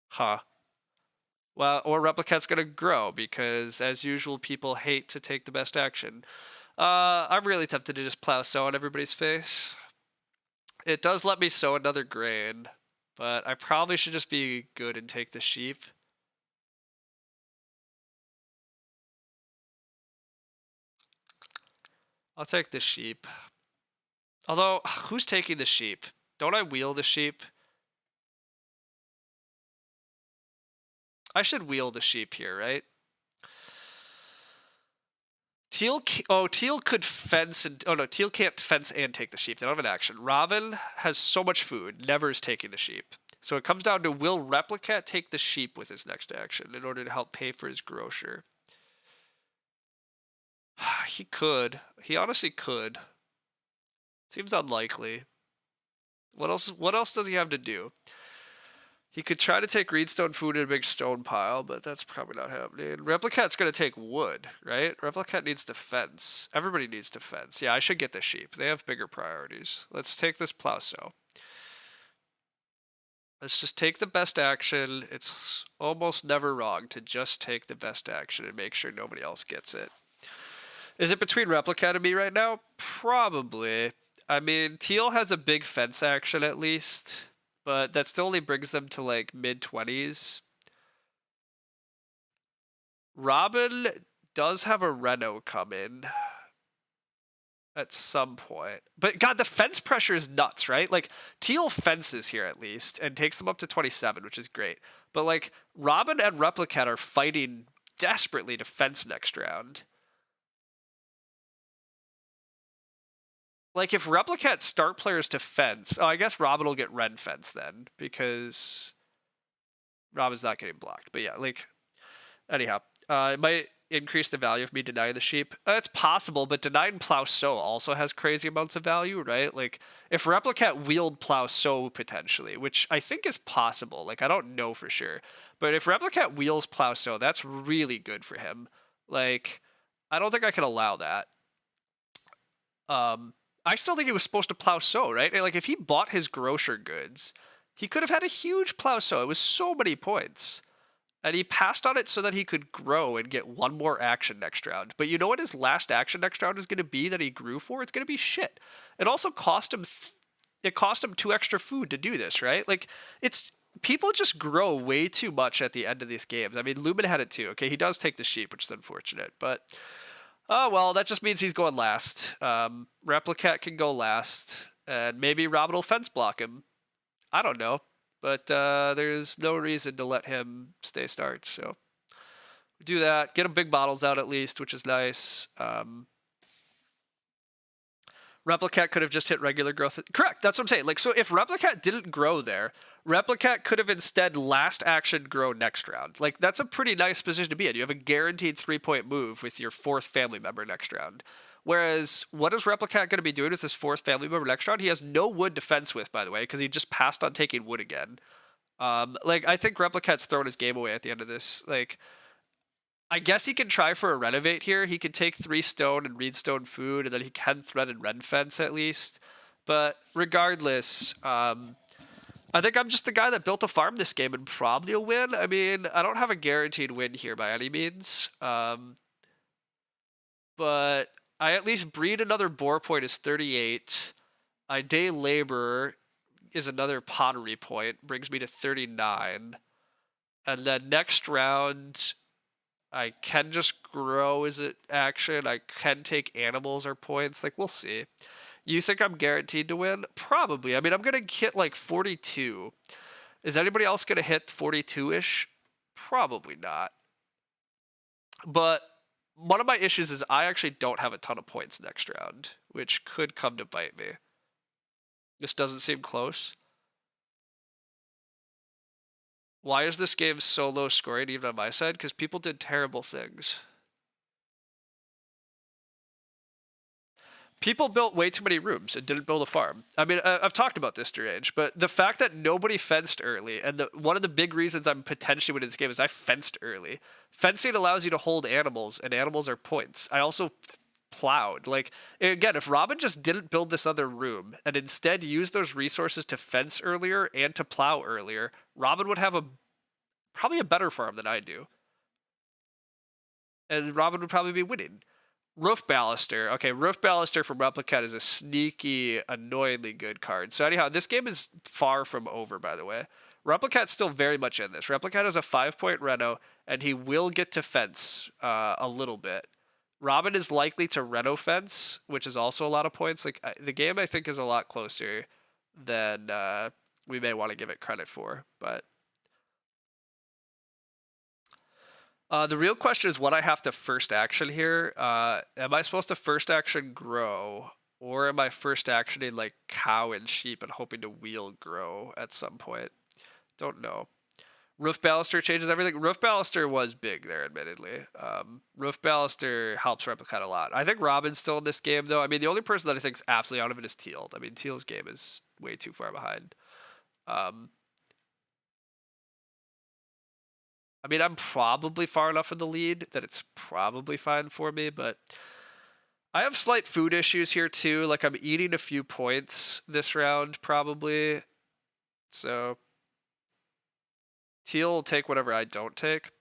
Huh. Well, or Replicat's going to grow, because as usual, people hate to take the best action. I'm really tempted to just plow sow on everybody's face. It does let me sow another grain, but I probably should just be good and take the sheep. I'll take the sheep. Although, who's taking the sheep? Don't I wheel the sheep? I should wheel the sheep here, right? Teal could fence and... Oh no, Teal can't fence and take the sheep. They don't have an action. Robin has so much food, never is taking the sheep. So it comes down to, will Replicat take the sheep with his next action in order to help pay for his grocer? He could. He honestly could. Seems unlikely. What else does he have to do? He could try to take greenstone food in a big stone pile, but that's probably not happening. Replicat's going to take wood, right? Replicat needs defense. Everybody needs defense. Yeah, I should get the sheep. They have bigger priorities. Let's take this plow sow. Let's just take the best action. It's almost never wrong to just take the best action and make sure nobody else gets it. Is it between Replicat and me right now? Probably. I mean, Teal has a big fence action at least, but that still only brings them to like mid-20s. Robin does have a Reno coming at some point. But God, the fence pressure is nuts, right? Like, Teal fences here at least and takes them up to 27, which is great. But like, Robin and Replicat are fighting desperately to fence next round. Like, if Replicat start players to fence... Oh, I guess Robin will get Ren fence then, because Robin's not getting blocked. But yeah, like... Anyhow, increase the value of me denying the sheep? It's possible, but denying plow sow also has crazy amounts of value, right? Like, if Replicat wheeled plow sow potentially, which I think is possible, like, I don't know for sure, but if Replicat wheels plow sow, that's really good for him. Like, I don't think I can allow that. I still think he was supposed to plow sow, right? Like, if he bought his grocer goods, he could have had a huge plow sow. It was so many points. And he passed on it so that he could grow and get one more action next round. But you know what his last action next round is going to be that he grew for? It's going to be shit. It also cost him... it cost him 2 extra food to do this, right? Like, it's... people just grow way too much at the end of these games. I mean, Lumen had it too. Okay, he does take the sheep, which is unfortunate. But, oh, well, that just means he's going last. Replicat can go last. And maybe Robin will fence block him. I don't know. But there's no reason to let him stay start. So we do that. Get him big bottles out at least, which is nice. Replicat could have just hit regular growth. Correct. That's what I'm saying. Like, so if Replicat didn't grow there, Replicat could have instead last action grow next round. Like, that's a pretty nice position to be in. You have a guaranteed 3-point move with your 4th family member next round. Whereas, what is Replicat going to be doing with his 4th family member next round? He has no wood to fence with, by the way, because he just passed on taking wood again. Like, I think Replicat's throwing his game away at the end of this. Like, I guess he can try for a renovate here. He could take 3 stone and reedstone food, and then he can thread and ren fence at least. But regardless, I think I'm just the guy that built a farm this game and probably a win. I mean, I don't have a guaranteed win here by any means. But I at least breed another boar point is 38. I day labor is another pottery point, brings me to 39. And then next round, I can just grow as an action. I can take animals or points. Like, we'll see. You think I'm guaranteed to win? Probably. I mean, I'm going to hit like 42. Is anybody else going to hit 42-ish? Probably not. But one of my issues is I actually don't have a ton of points next round, which could come to bite me. This doesn't seem close. Why is this game so low scoring even on my side? Because people did terrible things. People built way too many rooms and didn't build a farm. I mean, I've talked about this, Derange, but the fact that nobody fenced early, and one of the big reasons I'm potentially winning this game is I fenced early. Fencing allows you to hold animals, and animals are points. I also plowed. Like, again, if Robin just didn't build this other room and instead used those resources to fence earlier and to plow earlier, Robin would have probably a better farm than I do. And Robin would probably be winning. Roof Baluster. Okay, Roof Baluster from Replicat is a sneaky, annoyingly good card. So anyhow, this game is far from over, by the way. Replicat's still very much in this. Replicat has a 5-point reno, and he will get to fence a little bit. Robin is likely to reno fence, which is also a lot of points. Like, the game, I think, is a lot closer than we may want to give it credit for. But the real question is what I have to first action here. Am I supposed to first action grow, or am I first actioning like cow and sheep and hoping to wheel grow at some point? Don't know. Roof Baluster changes everything. Roof Baluster was big there, admittedly. Roof Baluster helps Replicat a lot. I think Robin's still in this game, though. I mean, the only person that I think is absolutely out of it is Teal. I mean, Teal's game is way too far behind. I mean, I'm probably far enough in the lead that it's probably fine for me, but I have slight food issues here, too. Like, I'm eating a few points this round, probably. So Teal will take whatever I don't take.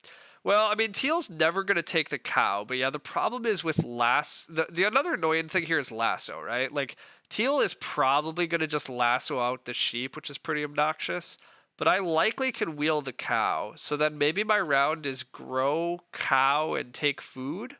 Well, I mean, Teal's never going to take the cow, but yeah, the problem is with the another annoying thing here is lasso, right? Like, Teal is probably going to just lasso out the sheep, which is pretty obnoxious, but I likely can wheel the cow, so then maybe my round is grow, cow, and take food.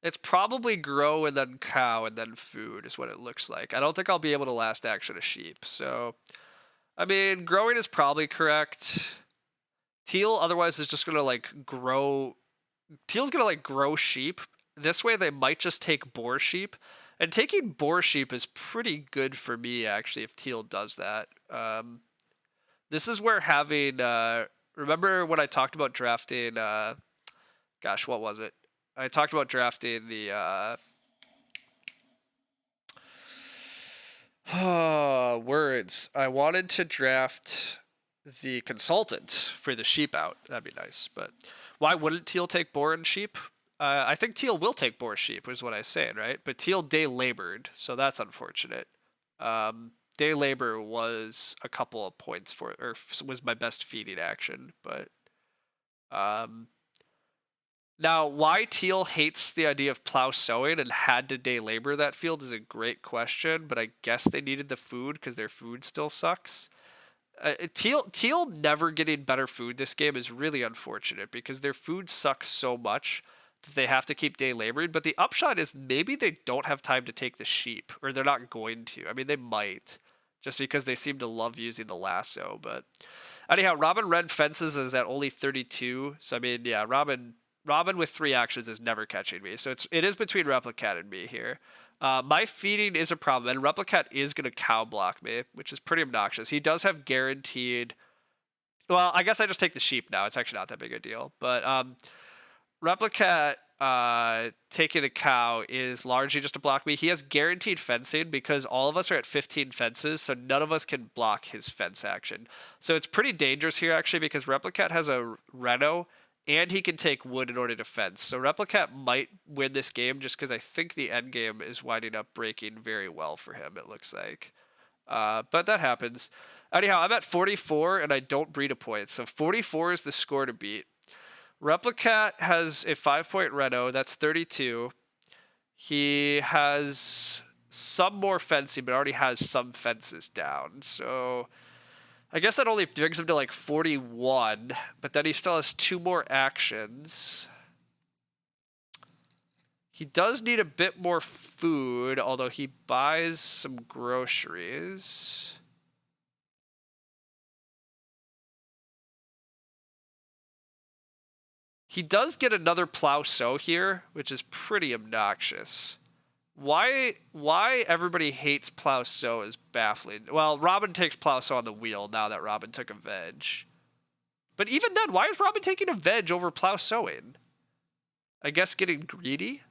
It's probably grow and then cow and then food is what it looks like. I don't think I'll be able to last action a sheep. So, I mean, growing is probably correct. Teal otherwise is just going to like grow. Teal's going to like grow sheep. This way they might just take boar sheep. And taking boar sheep is pretty good for me, actually, if teal does that. This is where having, remember when I talked about drafting, gosh, what was it? I talked about drafting the, words. I wanted to draft the consultant for the sheep out. That'd be nice. But why wouldn't teal take boar and sheep? I think teal will take boar sheep, is what I was saying, right? But teal day labored, so that's unfortunate. Day labor was a couple of points for, or was my best feeding action, but now why teal hates the idea of plow sowing and had to day labor that field is a great question, but I guess they needed the food because their food still sucks. Teal never getting better food this game is really unfortunate because their food sucks so much that they have to keep day laboring. But the upshot is maybe they don't have time to take the sheep, or they're not going to. I mean, they might, just because they seem to love using the lasso. But anyhow, Robin Red Fences is at only 32. So I mean, yeah, Robin with 3 actions is never catching me. So it is between Replicat and me here. My feeding is a problem, and Replicat is going to cow block me, which is pretty obnoxious. He does have guaranteed. Well, I guess I just take the sheep now. It's actually not that big a deal. But Replicat taking the cow is largely just to block me. He has guaranteed fencing because all of us are at 15 fences, so none of us can block his fence action. So it's pretty dangerous here, actually, because Replicat has a Reno, and he can take wood in order to fence. So Replicat might win this game just because I think the end game is winding up breaking very well for him, it looks like. But that happens. Anyhow, I'm at 44 and I don't breed a point. So 44 is the score to beat. Replicat has a 5-point Reno. That's 32. He has some more fencing, but already has some fences down. So I guess that only brings him to like 41, but then he still has 2 more actions. He does need a bit more food, although he buys some groceries. He does get another plow sow here, which is pretty obnoxious. Why everybody hates plow sow is baffling. Well, Robin takes plow sow on the wheel now that Robin took a veg. But even then, why is Robin taking a veg over plow sowing? I guess getting greedy?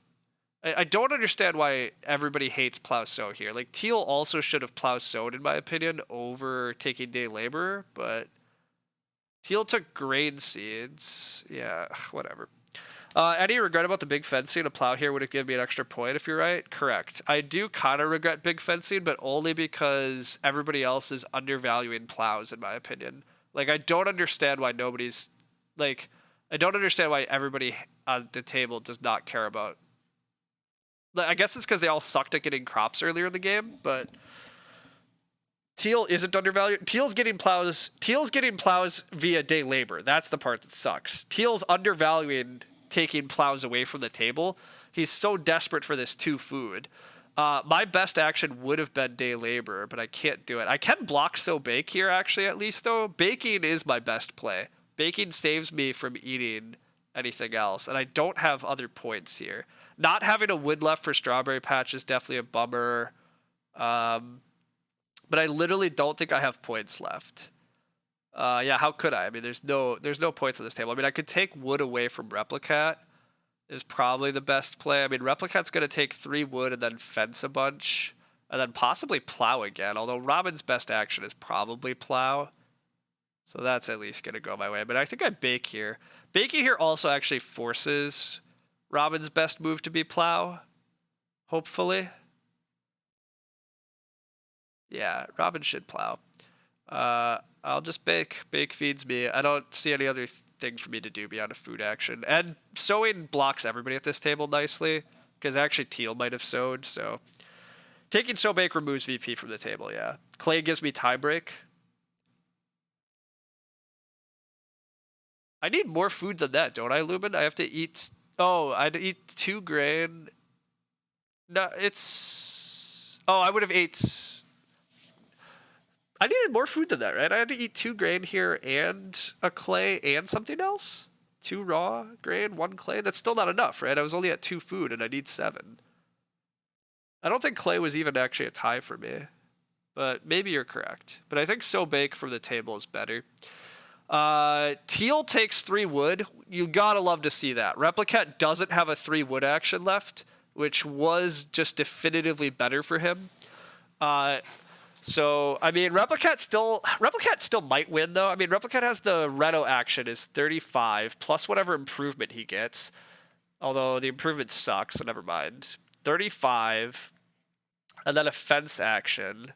I don't understand why everybody hates plow sow here. Like, teal also should have plow sowed, in my opinion, over taking day labor, but teal took grain seeds. Yeah, whatever. Any regret about the big fencing? A plow here would have given me an extra point if you're right. Correct. I do kind of regret big fencing, but only because everybody else is undervaluing plows, in my opinion. Like, I don't understand why nobody's... Like, I don't understand why everybody on the table does not care about... I guess it's because they all sucked at getting crops earlier in the game, but... Teal isn't undervalued. Teal's getting plows via day labor. That's the part that sucks. Teal's undervaluing taking plows away from the table. He's so desperate for this 2 food. My best action would have been day labor, but I can't do it. I can block so bake here, actually, at least, though. Baking is my best play. Baking saves me from eating anything else, and I don't have other points here. Not having a wood left for strawberry patch is definitely a bummer. But I literally don't think I have points left. Yeah, how could I? I mean, there's no points on this table. I mean, I could take wood away from Replicat. Is probably the best play. I mean, Replicat's going to take 3 wood and then fence a bunch. And then possibly plow again. Although Robin's best action is probably plow. So that's at least going to go my way. But I think I bake here. Baking here also actually forces Robin's best move to be plow. Hopefully. Yeah, Robin should plow. I'll just bake. Bake feeds me. I don't see any other thing for me to do beyond a food action. And sowing blocks everybody at this table nicely, because actually teal might have sowed, so... Taking sow bake removes VP from the table, yeah. Clay gives me tie break. I need more food than that, don't I, Lumen? I have to eat... Oh, I'd eat 2 grain. No, it's... Oh, I would have ate... I needed more food than that, right? I had to eat 2 grain here and a clay and something else? 2 raw grain, 1 clay? That's still not enough, right? I was only at 2 food and I need 7. I don't think clay was even actually a tie for me, but maybe you're correct. But I think so bake from the table is better. Teal takes 3 wood. You gotta love to see that. Replicat doesn't have a 3 wood action left, which was just definitively better for him. So I mean, Replicat still might win though. I mean, Replicat has the Reno action is 35 plus whatever improvement he gets. Although the improvement sucks, so never mind. 35, and then a fence action.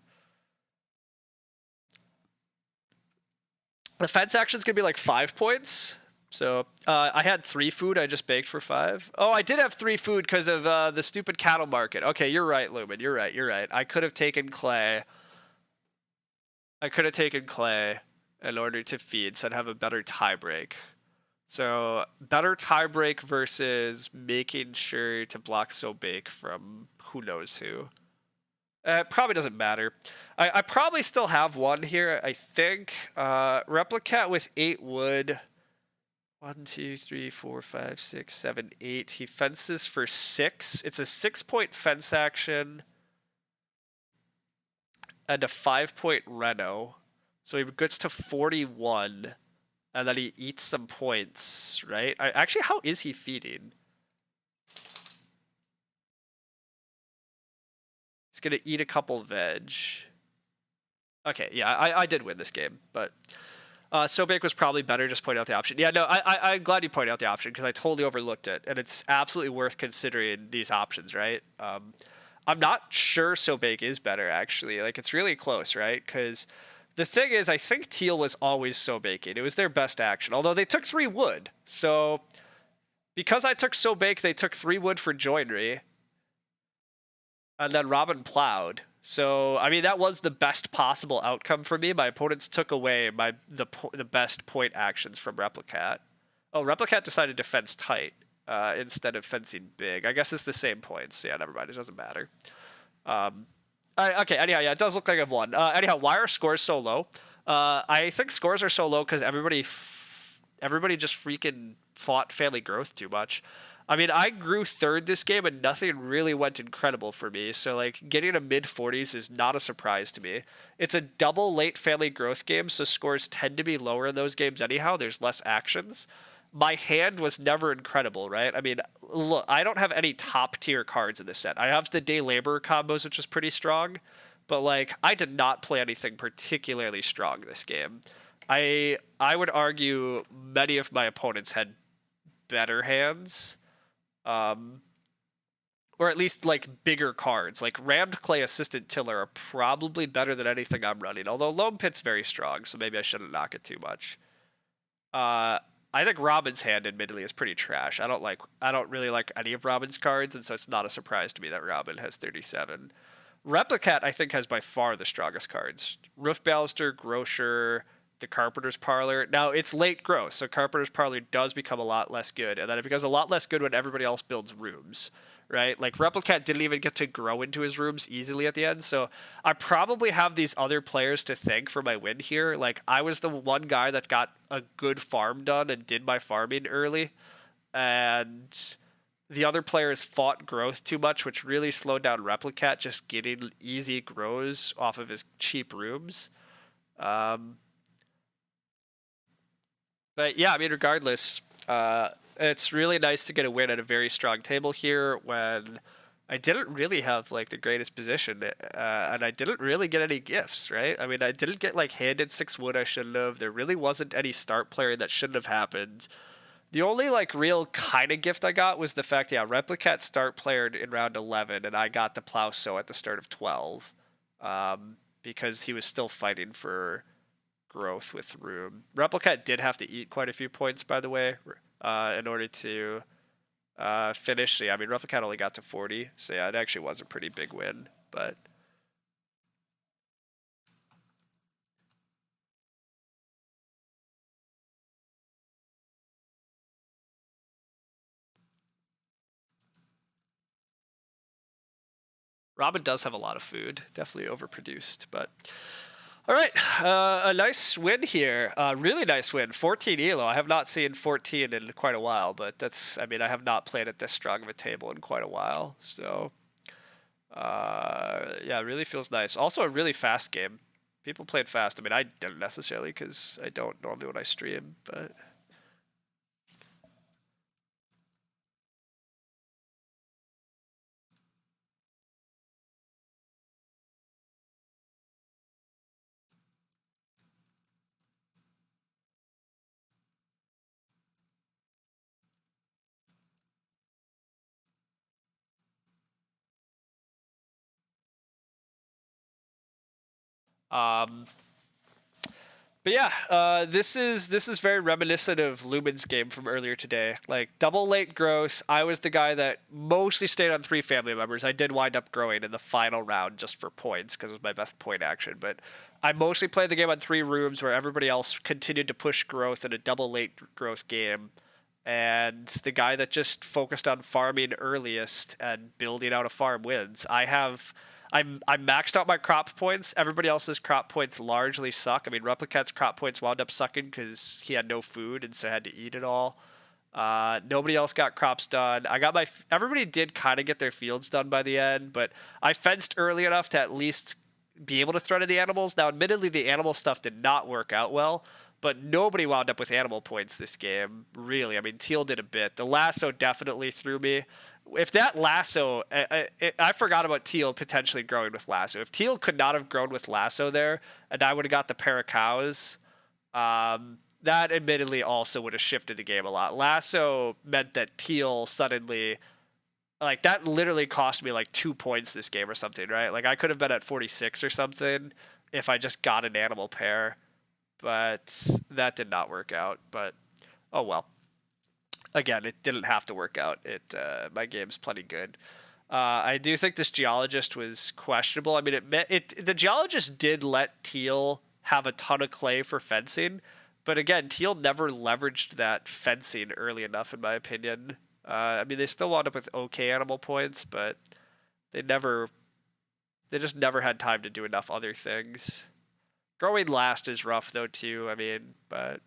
The fence action's gonna be like 5 points. So I had 3 food. I just baked for 5. Oh, I did have 3 food because of the stupid cattle market. Okay, you're right, Lumen. You're right. I could have taken clay. In order to feed, so I'd have a better tie break. So better tie break versus making sure to block so bake from who knows who. It probably doesn't matter. I probably still have one here, I think. Replicat with 8 wood. 1, 2, 3, 4, 5, 6, 7, 8. He fences for 6. It's a 6-point fence action. And a 5-point Reno. So he gets to 41. And then he eats some points, right? Actually, how is he feeding? He's going to eat a couple veg. Okay, yeah, I did win this game, but Sobake was probably better, just point out the option. Yeah, no, I'm glad you pointed out the option because I totally overlooked it, and it's absolutely worth considering these options, right? I'm not sure Sobake is better, actually. Like, it's really close, right? Because the thing is, I think Teal was always Sobake. It was their best action, although they took 3 wood. So, because I took Sobake, they took 3 wood for joinery. And then Robin plowed. So, I mean, that was the best possible outcome for me. My opponents took away the best point actions from Replicat. Oh, Replicat decided to fence tight instead of fencing big. I guess it's the same points. Yeah, never mind. It doesn't matter. Okay, anyhow, yeah, it does look like I've won. Anyhow, why are scores so low? I think scores are so low because everybody just freaking fought family growth too much. I mean, I grew 3rd this game and nothing really went incredible for me. So, like, getting a mid-40s is not a surprise to me. It's a double late family growth game, so scores tend to be lower in those games anyhow. There's less actions. My hand was never incredible, right? I mean, look, I don't have any top-tier cards in this set. I have the day labor combos, which is pretty strong. But, like, I did not play anything particularly strong this game. I would argue many of my opponents had better hands. Or at least like bigger cards. Like Rammed Clay Assistant Tiller are probably better than anything I'm running. Although Loam Pit's very strong, so maybe I shouldn't knock it too much. I think Robin's hand, admittedly, is pretty trash. I don't really like any of Robin's cards, and so it's not a surprise to me that Robin has 37. Replicat, I think, has by far the strongest cards. Roof Baluster, Grocer, the Carpenter's Parlor. Now, it's late growth, so Carpenter's Parlor does become a lot less good, and then it becomes a lot less good when everybody else builds rooms, right? Like, Replicat didn't even get to grow into his rooms easily at the end, so I probably have these other players to thank for my win here. Like, I was the one guy that got a good farm done and did my farming early, and the other players fought growth too much, which really slowed down Replicat just getting easy grows off of his cheap rooms. But yeah, I mean, regardless, it's really nice to get a win at a very strong table here when I didn't really have like the greatest position, and I didn't really get any gifts, right? I mean, I didn't get like handed 6 wood I shouldn't have. There really wasn't any start player that shouldn't have happened. The only like real kind of gift I got was the fact, yeah, Replicat start playered in round 11, and I got the plow so at the start of 12, because he was still fighting for growth with room. Replicat did have to eat quite a few points, by the way, in order to finish. So, yeah, I mean, Replicat only got to 40, so yeah, it actually was a pretty big win, but Robin does have a lot of food, definitely overproduced, but all right, a nice win here. Really nice win. 14 elo. I have not seen 14 in quite a while, but that's, I mean, I have not played at this strong of a table in quite a while. So Yeah, it really feels nice. Also, a really fast game. People played fast. I mean, I didn't necessarily because I don't normally when I stream, but um, but yeah, this is very reminiscent of Lumen's game from earlier today. Like double late growth. I was the guy that mostly stayed on three family members. I did wind up growing in the final round just for points because it was my best point action. But I mostly played the game on three rooms where everybody else continued to push growth in a double late growth game. And the guy that just focused on farming earliest and building out a farm wins. I'm maxed out my crop points. Everybody else's crop points largely suck. I mean, Replicat's crop points wound up sucking because he had no food and so had to eat it all. Nobody else got crops done. I got my everybody did kind of get their fields done by the end, but I fenced early enough to at least be able to threaten the animals. Now, admittedly, the animal stuff did not work out well, but nobody wound up with animal points this game. Really, I mean, Teal did a bit. The lasso definitely threw me. If that lasso, I forgot about Teal potentially growing with lasso. If Teal could not have grown with lasso there, and I would have got the pair of cows, that admittedly also would have shifted the game a lot. Lasso meant that Teal suddenly, like, that literally cost me like 2 points this game or something, right? Like, I could have been at 46 or something if I just got an animal pair, but that did not work out. But oh well. Again, it didn't have to work out. My game's plenty good. I do think this geologist was questionable. I mean, the geologist did let Teal have a ton of clay for fencing, but again, Teal never leveraged that fencing early enough, in my opinion. I mean, they still wound up with okay animal points, but they never, they just never had time to do enough other things. Growing last is rough though too. I mean, but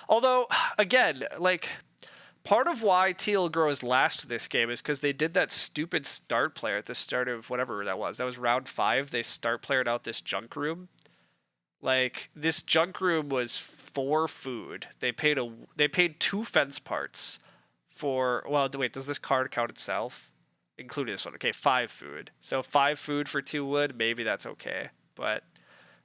although again, like part of why Teal grows last this game is because they did that stupid start player at the start of whatever that was. That was round 5. They start playered out this junk room. Like this junk room was 4 food. They paid 2 fence parts for. Well, wait, does this card count itself? Including this one. Okay, 5 food. So 5 food for 2 wood. Maybe that's okay, but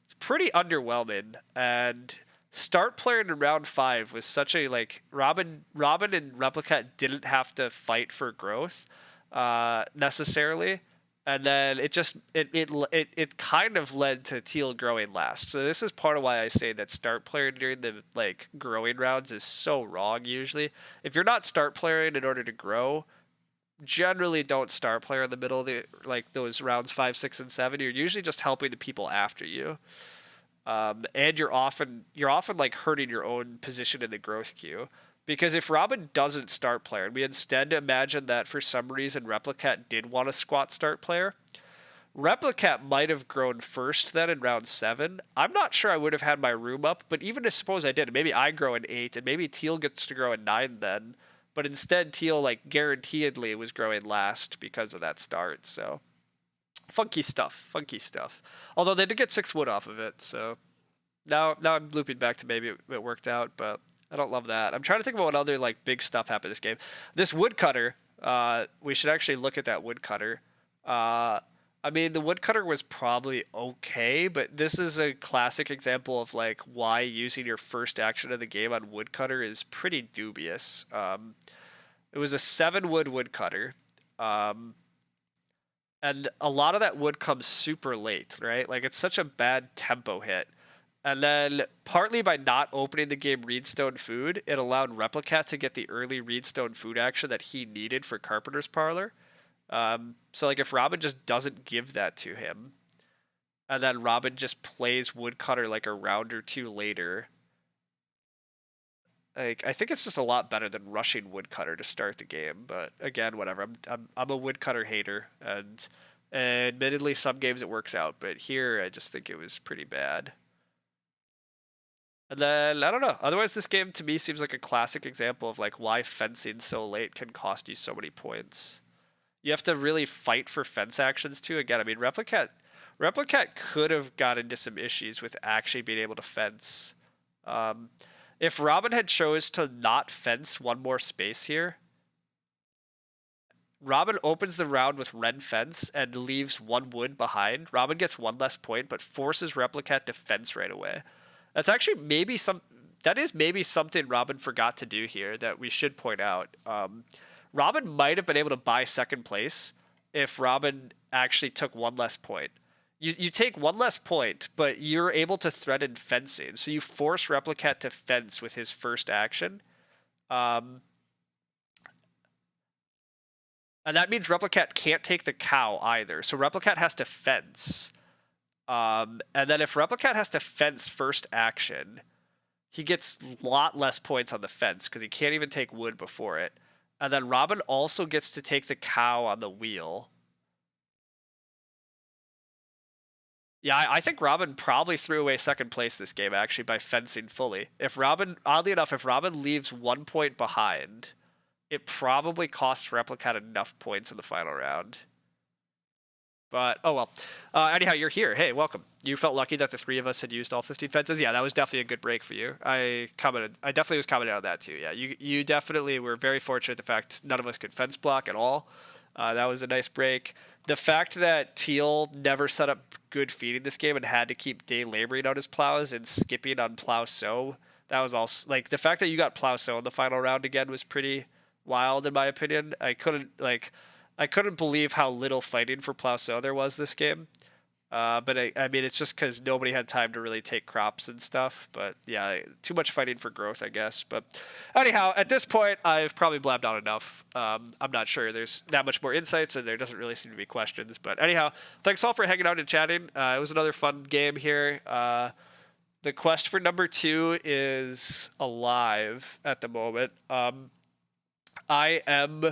it's pretty underwhelming. And start player in round 5 was such a like Robin and Replica didn't have to fight for growth necessarily, and then it kind of led to Teal growing last. So this is part of why I say that start player during the like growing rounds is so wrong. Usually, if you're not start playing in order to grow, generally don't start player in the middle of the like those rounds 5, 6, and 7. You're usually just helping the people after you. And you're often like hurting your own position in the growth queue. Because if Robin doesn't start player, and we instead imagine that for some reason Replicat did want a squat start player, Replicat might have grown first then in round 7. I'm not sure I would have had my room up, but even if suppose I did, maybe I grow in 8, and maybe Teal gets to grow in 9 then. But instead, Teal like guaranteedly was growing last because of that start. So funky stuff, funky stuff. Although they did get 6 wood off of it, so now I'm looping back to maybe it worked out, but I don't love that. I'm trying to think about what other like big stuff happened this game. This woodcutter, we should actually look at that woodcutter. I mean, the woodcutter was probably okay, but this is a classic example of like why using your first action of the game on woodcutter is pretty dubious. It was a 7 wood woodcutter. Um, and a lot of that wood comes super late, right? Like it's such a bad tempo hit. And then partly by not opening the game Reedstone food, it allowed Replicat to get the early Reedstone food action that he needed for Carpenter's Parlor. So like if Robin just doesn't give that to him, and then Robin just plays Woodcutter like a round or two later, like I think it's just a lot better than rushing Woodcutter to start the game. But again, whatever. I'm a Woodcutter hater, and admittedly some games it works out, but here I just think it was pretty bad. And then, I don't know. Otherwise, this game to me seems like a classic example of like why fencing so late can cost you so many points. You have to really fight for fence actions too. Again, I mean, Replicat could have got into some issues with actually being able to fence. Um, if Robin had chose to not fence one more space here, Robin opens the round with red fence and leaves one wood behind. Robin gets one less point, but forces Replicat to fence right away. That's actually maybe that is maybe something Robin forgot to do here that we should point out. Robin might have been able to buy second place if Robin actually took one less point. You take one less point, but you're able to threaten fencing, so you force Replicat to fence with his first action. And that means Replicat can't take the cow either. So Replicat has to fence. And then if Replicat has to fence first action, he gets a lot less points on the fence because he can't even take wood before it. And then Robin also gets to take the cow on the wheel. Yeah, I think Robin probably threw away second place this game actually by fencing fully. If Robin, oddly enough, if Robin leaves 1 point behind, it probably costs Replicat enough points in the final round. But, oh well. Anyhow, you're here. Hey, welcome. You felt lucky that the three of us had used all 15 fences? Yeah, that was definitely a good break for you. I definitely was commenting on that too. Yeah, you definitely were very fortunate the fact none of us could fence block at all. That was a nice break. The fact that Teal never set up good feeding this game and had to keep day laboring on his plows and skipping on plow sow, that was also, like, the fact that you got plow sow in the final round again was pretty wild in my opinion. I couldn't believe how little fighting for plow sow there was this game. But I mean, it's just because nobody had time to really take crops and stuff. But yeah, too much fighting for growth, I guess. But anyhow, at this point, I've probably blabbed on enough. I'm not sure there's that much more insights, and there doesn't really seem to be questions. But anyhow, thanks all for hanging out and chatting. It was another fun game here. The quest for number 2 is alive at the moment. I am.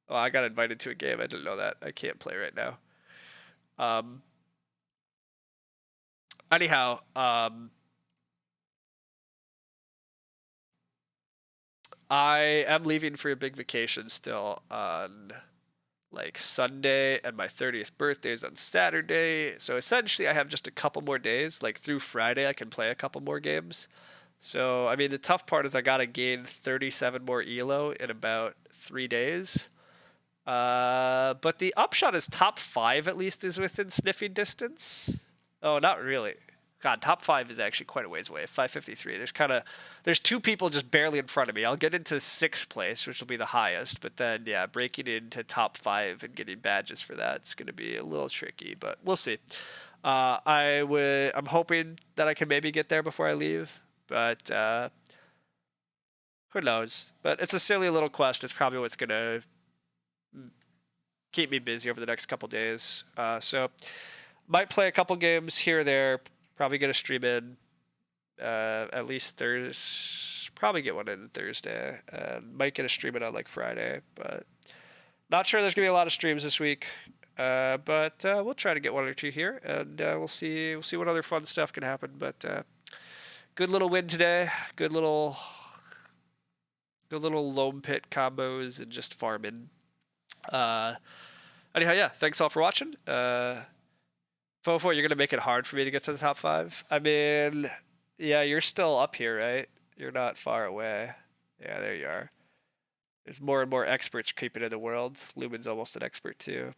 Oh, I got invited to a game. I didn't know that. I can't play right now. Anyhow, I am leaving for a big vacation still on like Sunday, and my 30th birthday is on Saturday. So essentially, I have just a couple more days. Like through Friday, I can play a couple more games. So, I mean, the tough part is I got to gain 37 more ELO in about 3 days. But the upshot is top 5 at least is within sniffing distance. Oh, not really. God, top 5 is actually quite a ways away. 553. There's 2 people just barely in front of me. I'll get into 6th place, which will be the highest. But then, yeah, breaking into top 5 and getting badges for that's going to be a little tricky. But we'll see. I'm hoping that I can maybe get there before I leave. But who knows? But it's a silly little quest. It's probably what's going to keep me busy over the next couple days. So might play a couple games here or there. Probably get a stream in at least Thursday. Probably get one in Thursday. Might get a stream in on like Friday, but not sure there's gonna be a lot of streams this week. But we'll try to get 1 or 2 here, and we'll see what other fun stuff can happen. But good little win today. Good little loam pit combos and just farming. Anyhow, yeah, thanks all for watching. Fofo, you're gonna make it hard for me to get to the top 5. I mean, yeah, you're still up here, right? You're not far away. Yeah, there you are. There's more and more experts creeping in the world. Lumen's almost an expert too.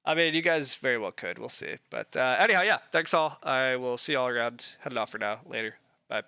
I mean, you guys very well could. We'll see. But anyhow, yeah, thanks all. I will see you all around. Heading off for now. Later. Bye.